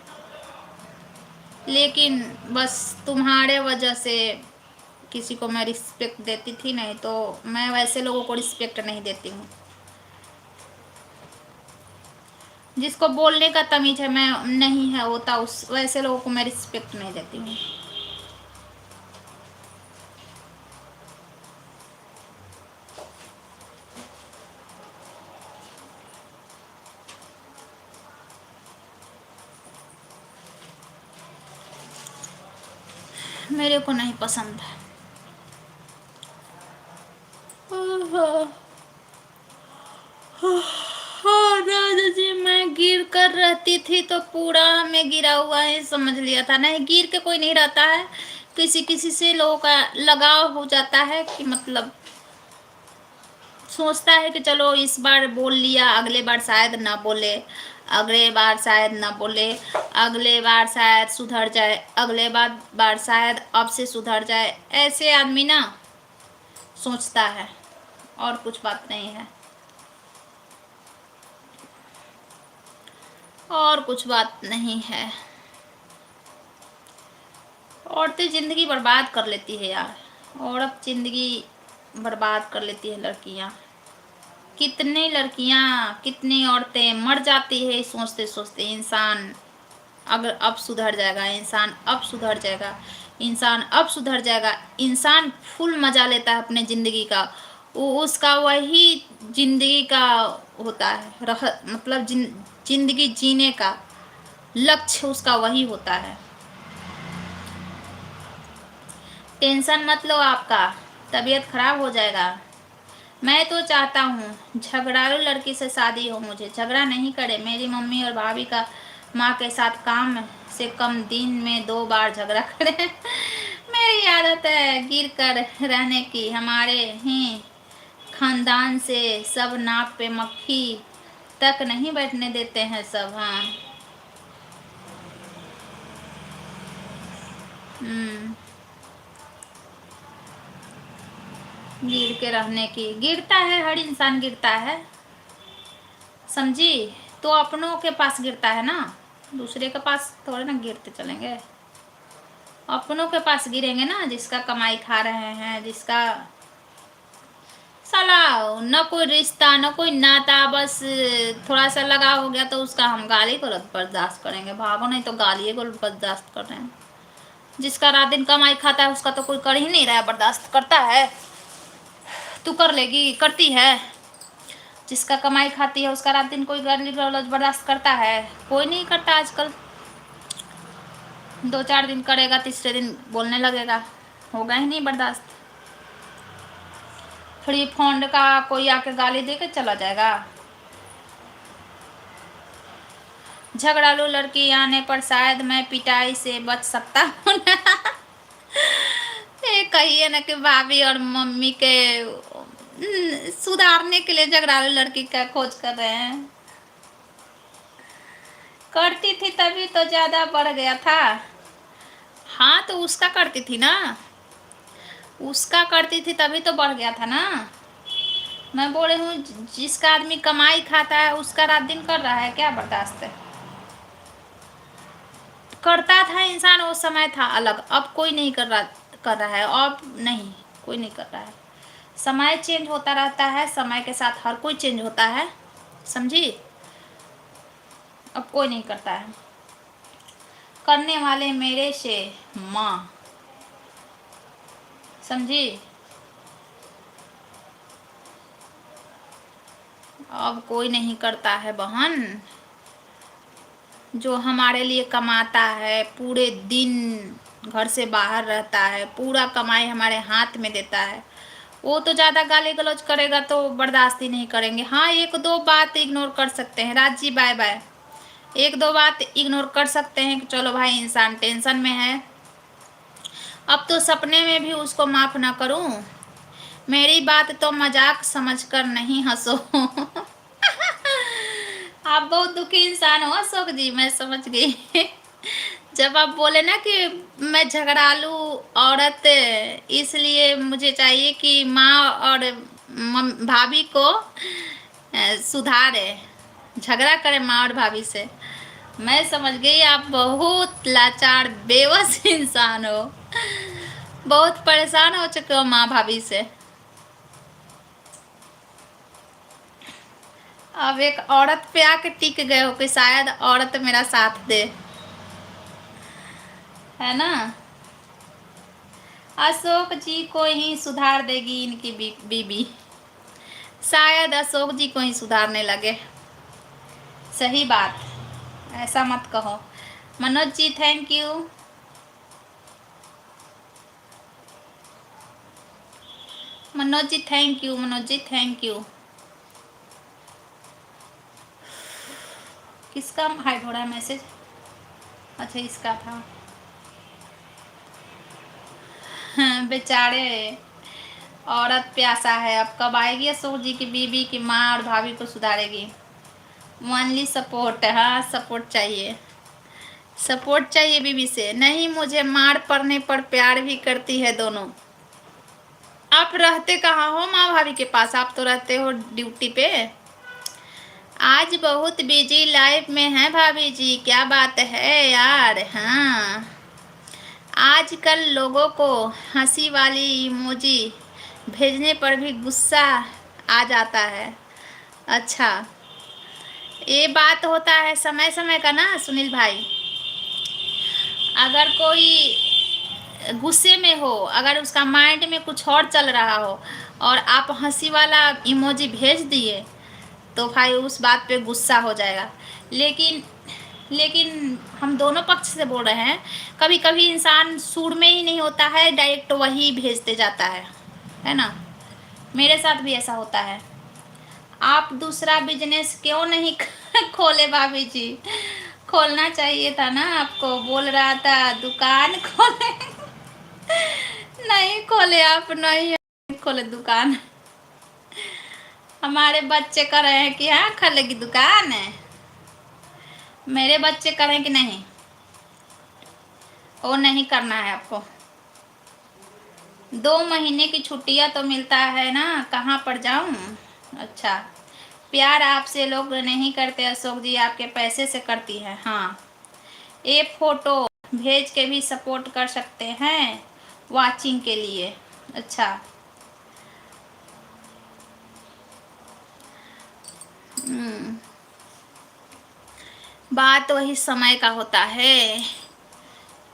लेकिन बस तुम्हारे वजह से किसी को मैं रिस्पेक्ट देती थी, नहीं तो मैं वैसे लोगों को रिस्पेक्ट नहीं देती हूँ। जिसको बोलने का तमीज है मैं नहीं है होता, उस वैसे लोगों को मैं रिस्पेक्ट नहीं देती हूँ। मेरे को नहीं पसंद है। हाँ दादा जी, मैं गिर कर रहती थी तो पूरा हमें गिरा हुआ है समझ लिया था। नहीं, गिर के कोई नहीं रहता है, किसी किसी से लोगों का लगाव हो जाता है कि मतलब सोचता है कि चलो इस बार बोल लिया, अगले बार शायद ना बोले, अगले बार शायद ना बोले, अगले बार शायद सुधर जाए, अगले बार शायद अब से सुधर जाए। ऐसे आदमी ना सोचता है, और कुछ बात नहीं है, और कुछ बात नहीं है। औरतें ज़िंदगी बर्बाद कर लेती है यार, औरत ज़िंदगी बर्बाद कर लेती है, लड़कियां। कितनी लड़कियां, कितनी औरतें मर जाती है सोचते सोचते इंसान अगर अब सुधर जाएगा, इंसान अब सुधर जाएगा, इंसान अब सुधर जाएगा। इंसान फुल मजा लेता है अपने ज़िंदगी का, वो उसका वही ज़िंदगी का होता है मतलब ज़िंदगी जीने का लक्ष्य उसका वही होता है। टेंशन मत लो, आपका तबीयत खराब हो जाएगा। मैं तो चाहता हूँ झगड़ालू लड़की से शादी हो, मुझे झगड़ा नहीं करे। मेरी मम्मी और भाभी का माँ के साथ काम से कम दिन में 2 बार झगड़ा करे। मेरी आदत है गिर कर रहने की, हमारे ही खानदान से सब नाक पे मक्खी तक नहीं बैठने देते हैं सब। हाँ गिर के रहने की, गिरता है, हर इंसान गिरता है, समझी। तो अपनों के पास गिरता है ना, दूसरे के पास थोड़े ना गिरते चलेंगे। अपनों के पास गिरेंगे ना, जिसका कमाई खा रहे हैं, जिसका साला न कोई रिश्ता न कोई नाता, बस थोड़ा सा लगा हो गया तो उसका हम गाली गलौज बर्दाश्त करेंगे। भागो नहीं तो गाली गलौज बर्दाश्त कर रहे हैं। जिसका रात दिन कमाई खाता है उसका तो कोई कर ही नहीं रहा है, बर्दाश्त करता है। तू कर लेगी, करती है। जिसका कमाई खाती है उसका रात दिन कोई गाली गलौज बर्दाश्त करता है? कोई नहीं करता आजकल। 2-4 दिन करेगा, तीसरे दिन बोलने लगेगा, होगा ही नहीं बर्दाश्त। फ्री फंड का कोई आके गाली दे के चला जाएगा। झगड़ालू लड़की आने पर शायद मैं पिटाई से बच सकता हूँ। ये कहिए ना कि भाभी और मम्मी के सुधारने के लिए झगड़ालू लड़की का खोज कर रहे हैं। करती थी तभी तो ज्यादा बढ़ गया था। हाँ तो उसका करती थी ना, उसका करती थी तभी तो बढ़ गया था ना। मैं बोल रही हूँ जिसका आदमी कमाई खाता है उसका रात दिन कर रहा है, क्या बर्दाश्त है। करता था इंसान, वो समय था अलग, अब कोई नहीं कर रहा है, अब नहीं कोई नहीं कर रहा है। समय चेंज होता रहता है, समय के साथ हर कोई चेंज होता है, समझी। अब कोई नहीं करता है। करने वाले मेरे से माँ, समझी। अब कोई नहीं करता है बहन। जो हमारे लिए कमाता है, पूरे दिन घर से बाहर रहता है, पूरा कमाई हमारे हाथ में देता है, वो तो ज़्यादा गाली गलौज करेगा तो बर्दाश्त ही नहीं करेंगे। हाँ 1-2 बात इग्नोर कर सकते हैं, राज जी बाय बाय। 1-2 बात इग्नोर कर सकते हैं कि चलो भाई इंसान टेंशन में है, अब तो सपने में भी उसको माफ़ ना करूं। मेरी बात तो मजाक समझकर नहीं हंसो। आप बहुत दुखी इंसान हो अशोक जी, मैं समझ गई। जब आप बोले ना कि मैं झगड़ालू औरत, इसलिए मुझे चाहिए कि माँ और भाभी को सुधारे, झगड़ा करे माँ और भाभी से। मैं समझ गई आप बहुत लाचार बेबस इंसान हो, बहुत परेशान हो चुके हो माँ भाभी से। अब एक औरत पे आके टिक गए हो कि शायद औरत मेरा साथ दे, है ना। अशोक जी को ही सुधार देगी इनकी बीबी, शायद अशोक जी को ही सुधारने लगे। सही बात, ऐसा मत कहो। Manoj ji thank you. Manoj ji thank you, Manoj ji thank you. किसका हाइड हो रहा है मैसेज? अच्छा इसका था। हाँ, बेचारे औरत प्यासा है, अब कब आएगी अशोक जी की बीबी की माँ और भाभी को सुधारेगी। ओनली सपोर्ट, हाँ सपोर्ट चाहिए, सपोर्ट चाहिए बीबी से। नहीं मुझे मार पड़ने पर प्यार भी करती है दोनों। आप रहते कहाँ हो माँ भाभी के पास? आप तो रहते हो ड्यूटी पे। आज बहुत बिजी लाइफ में है भाभी जी, क्या बात है यार। हाँ आजकल लोगों को हंसी वाली इमोजी भेजने पर भी गुस्सा आ जाता है। अच्छा, ये बात होता है समय समय का ना सुनील भाई। अगर कोई गुस्से में हो, अगर उसका माइंड में कुछ और चल रहा हो और आप हंसी वाला इमोजी भेज दिए तो भाई उस बात पे गुस्सा हो जाएगा। लेकिन लेकिन हम दोनों पक्ष से बोल रहे हैं, कभी कभी इंसान सूर में ही नहीं होता है, डायरेक्ट वही भेजते जाता है ना। मेरे साथ भी ऐसा होता है। आप दूसरा बिजनेस क्यों नहीं खोले भाभी जी? खोलना चाहिए था ना आपको, बोल रहा था दुकान खोले। नहीं खोले आप, नहीं खोले दुकान। हमारे बच्चे कह रहे हैं कि हाँ खोलेगी दुकान है। मेरे बच्चे कह रहे हैं कि नहीं, वो नहीं करना है आपको। 2 महीने की छुट्टियां तो मिलता है ना, कहाँ पर जाऊं। अच्छा, प्यार आपसे लोग नहीं करते अशोक जी, आपके पैसे से करती है। हाँ, ये फोटो भेज के भी सपोर्ट कर सकते हैं वाचिंग के लिए। अच्छा। बात वही समय का होता है,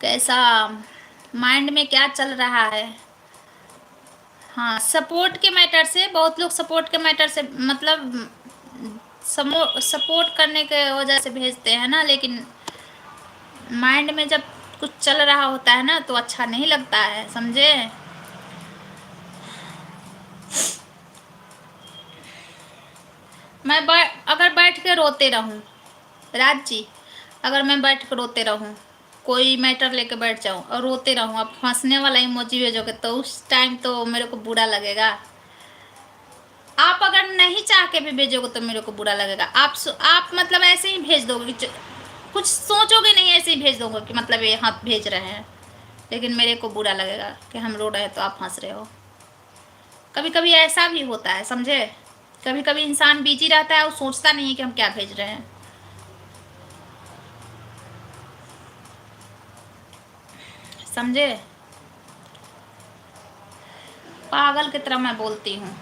कैसा माइंड में क्या चल रहा है। हाँ, सपोर्ट के मैटर से बहुत लोग सपोर्ट के मैटर से मतलब सपोर्ट करने के वजह से भेजते हैं ना, लेकिन माइंड में जब कुछ चल रहा होता है ना तो अच्छा नहीं लगता है, समझे। अगर बैठ के रोते रहूं राज जी, अगर मैं बैठ कर रोते रहूं, कोई मैटर लेके बैठ जाऊं और रोते रहूं, अब हंसने वाला इमोजी भेजोगे तो उस टाइम तो मेरे को बुरा लगेगा। आप अगर नहीं चाह के भी भेजोगे तो मेरे को बुरा लगेगा। आप मतलब ऐसे ही भेज दोगे कि कुछ सोचोगे नहीं, ऐसे ही भेज दोगे कि मतलब ये हाथ भेज रहे हैं, लेकिन मेरे को बुरा लगेगा कि हम रो रहे हैं तो आप हंस रहे हो। कभी कभी ऐसा भी होता है, समझे। कभी कभी इंसान बिजी रहता है और सोचता नहीं है कि हम क्या भेज रहे हैं, समझे। पागल की तरह मैं बोलती हूँ।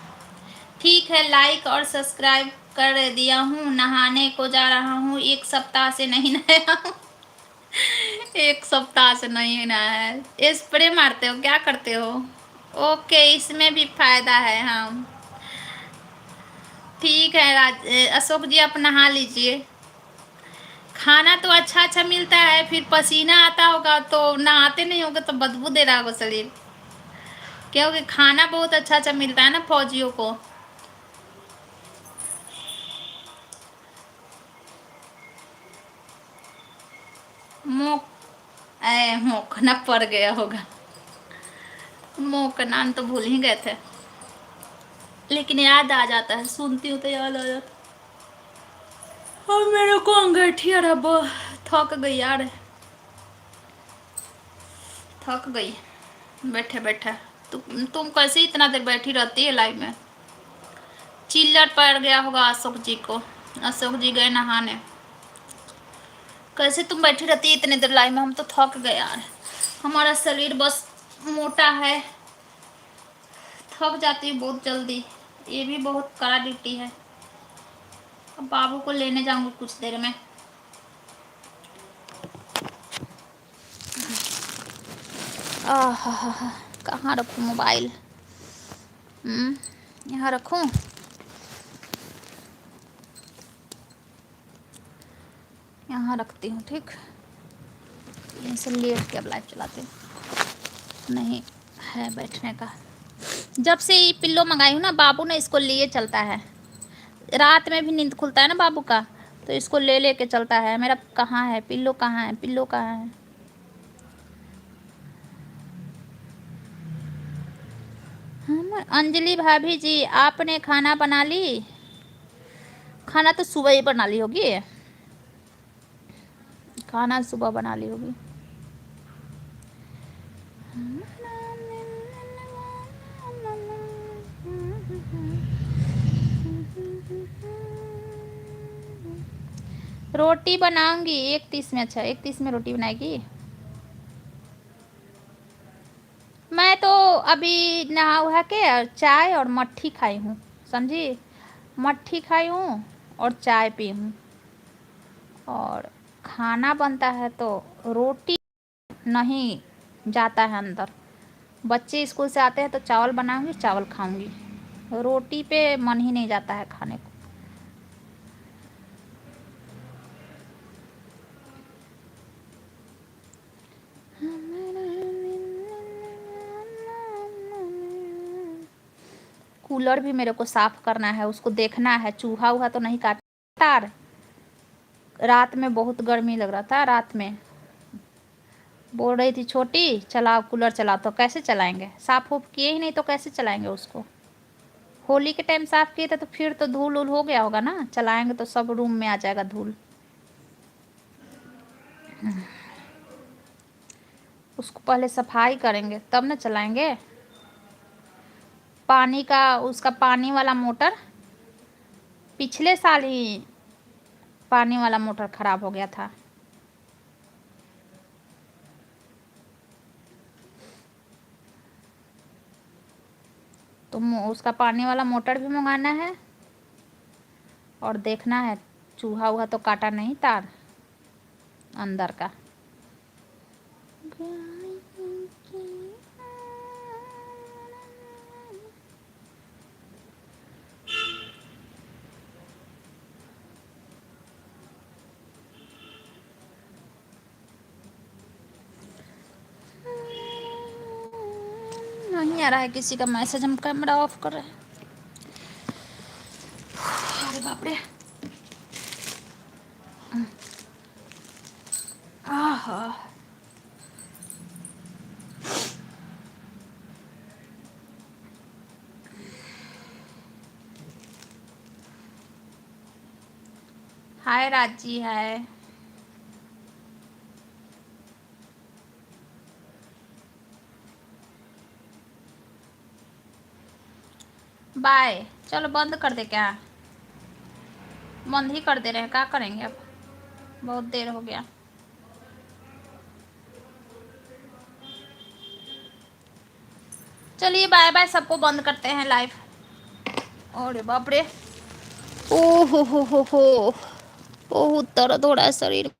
ठीक है, लाइक और सब्सक्राइब कर दिया हूँ, नहाने को जा रहा हूँ, 1 सप्ताह से नहीं नहाया हूँ। 1 सप्ताह से नहीं नहाया है। स्प्रे मारते हो, क्या करते हो? ओके, इसमें भी फायदा है। हाँ ठीक है अशोक जी, आप नहा लीजिए। खाना तो अच्छा अच्छा मिलता है, फिर पसीना आता होगा तो नहाते नहीं होगे तो बदबू दे रहा होगा शरीर, क्योंकि खाना बहुत अच्छा अच्छा मिलता है ना फौजियों को। मोक मोकना पड़ गया होगा। मोकना तो भूल ही गए थे, लेकिन याद आ जाता है, सुनती हूँ तो याद आ जाता है। और मेरे को अंगूठी और अब थक गई यार, थक गई बैठे बैठे। तुम कैसे इतना देर बैठी रहती है लाइव में? चिल्लर पड़ गया होगा अशोक जी को, अशोक जी गए नहाने। कैसे तुम बैठी रहती है इतने देर लाइव में? हम तो थक गए यार, हमारा शरीर बस मोटा है, थक जाती है बहुत जल्दी। ये भी बहुत कड़ा ड्यूटी है। अब बाबू को लेने जाऊंगी कुछ देर में। आहा, कहाँ रखूँ मोबाइल? यहाँ रखूँ? यहाँ रखती हूँ, ठीक। यहीं से लेट के अब लाइव चलाती हूँ, नहीं है बैठने का। जब से ये पिल्लो मंगाई हूँ ना, बाबू ने इसको लिए चलता है। रात में भी नींद खुलता है ना बाबू का, तो इसको ले ले के चलता है। मेरा कहाँ है पिल्लो, कहाँ है पिल्लो, कहाँ है? हम अंजलि भाभी जी, आपने खाना बना ली? खाना तो सुबह ही बना ली होगी, खाना सुबह बना ली होगी। रोटी बनाऊंगी 1:30 में। अच्छा 1:30 में रोटी बनाएगी? मैं तो अभी नहा उहा के और चाय और मट्ठी खाई हूँ, समझी। मट्ठी खाई हूँ और चाय पी हूँ, और खाना बनता है तो रोटी नहीं जाता है अंदर। बच्चे स्कूल से आते हैं तो चावल बनाऊंगी, चावल खाऊंगी, रोटी पे मन ही नहीं जाता है खाने को। कूलर भी मेरे को साफ करना है, उसको देखना है चूहा वूहा तो नहीं काटा। रात में बहुत गर्मी लग रहा था, रात में बोल रही थी छोटी चलाओ कूलर चलाओ, तो कैसे चलाएंगे, साफ उफ किए ही नहीं तो कैसे चलाएंगे उसको। होली के टाइम साफ किए थे तो फिर तो धूल उल हो गया होगा ना, चलाएंगे तो सब रूम में आ जाएगा धूल। उसको पहले सफाई करेंगे तब ना चलाएंगे। पानी का उसका पानी वाला मोटर पिछले साल ही पानी वाला मोटर खराब हो गया था। तो उसका पानी वाला मोटर भी मंगाना है और देखना है चूहा वूहा तो काटा नहीं तार अंदर का। नहीं आ रहा है किसी का मैसेज, हम कैमरा ऑफ कर रहे हैं। अरे बाप रे। आहा। हाय राजी, हाय। बाय। चलो बंद कर दे क्या, बंद ही कर दे रहे हैं, क्या करेंगे अब, बहुत देर हो गया। चलिए बाय बाय, सबको बंद करते हैं लाइव। अरे बाप रे, ओ हो बहुत दर्द हो रहा है शरीर।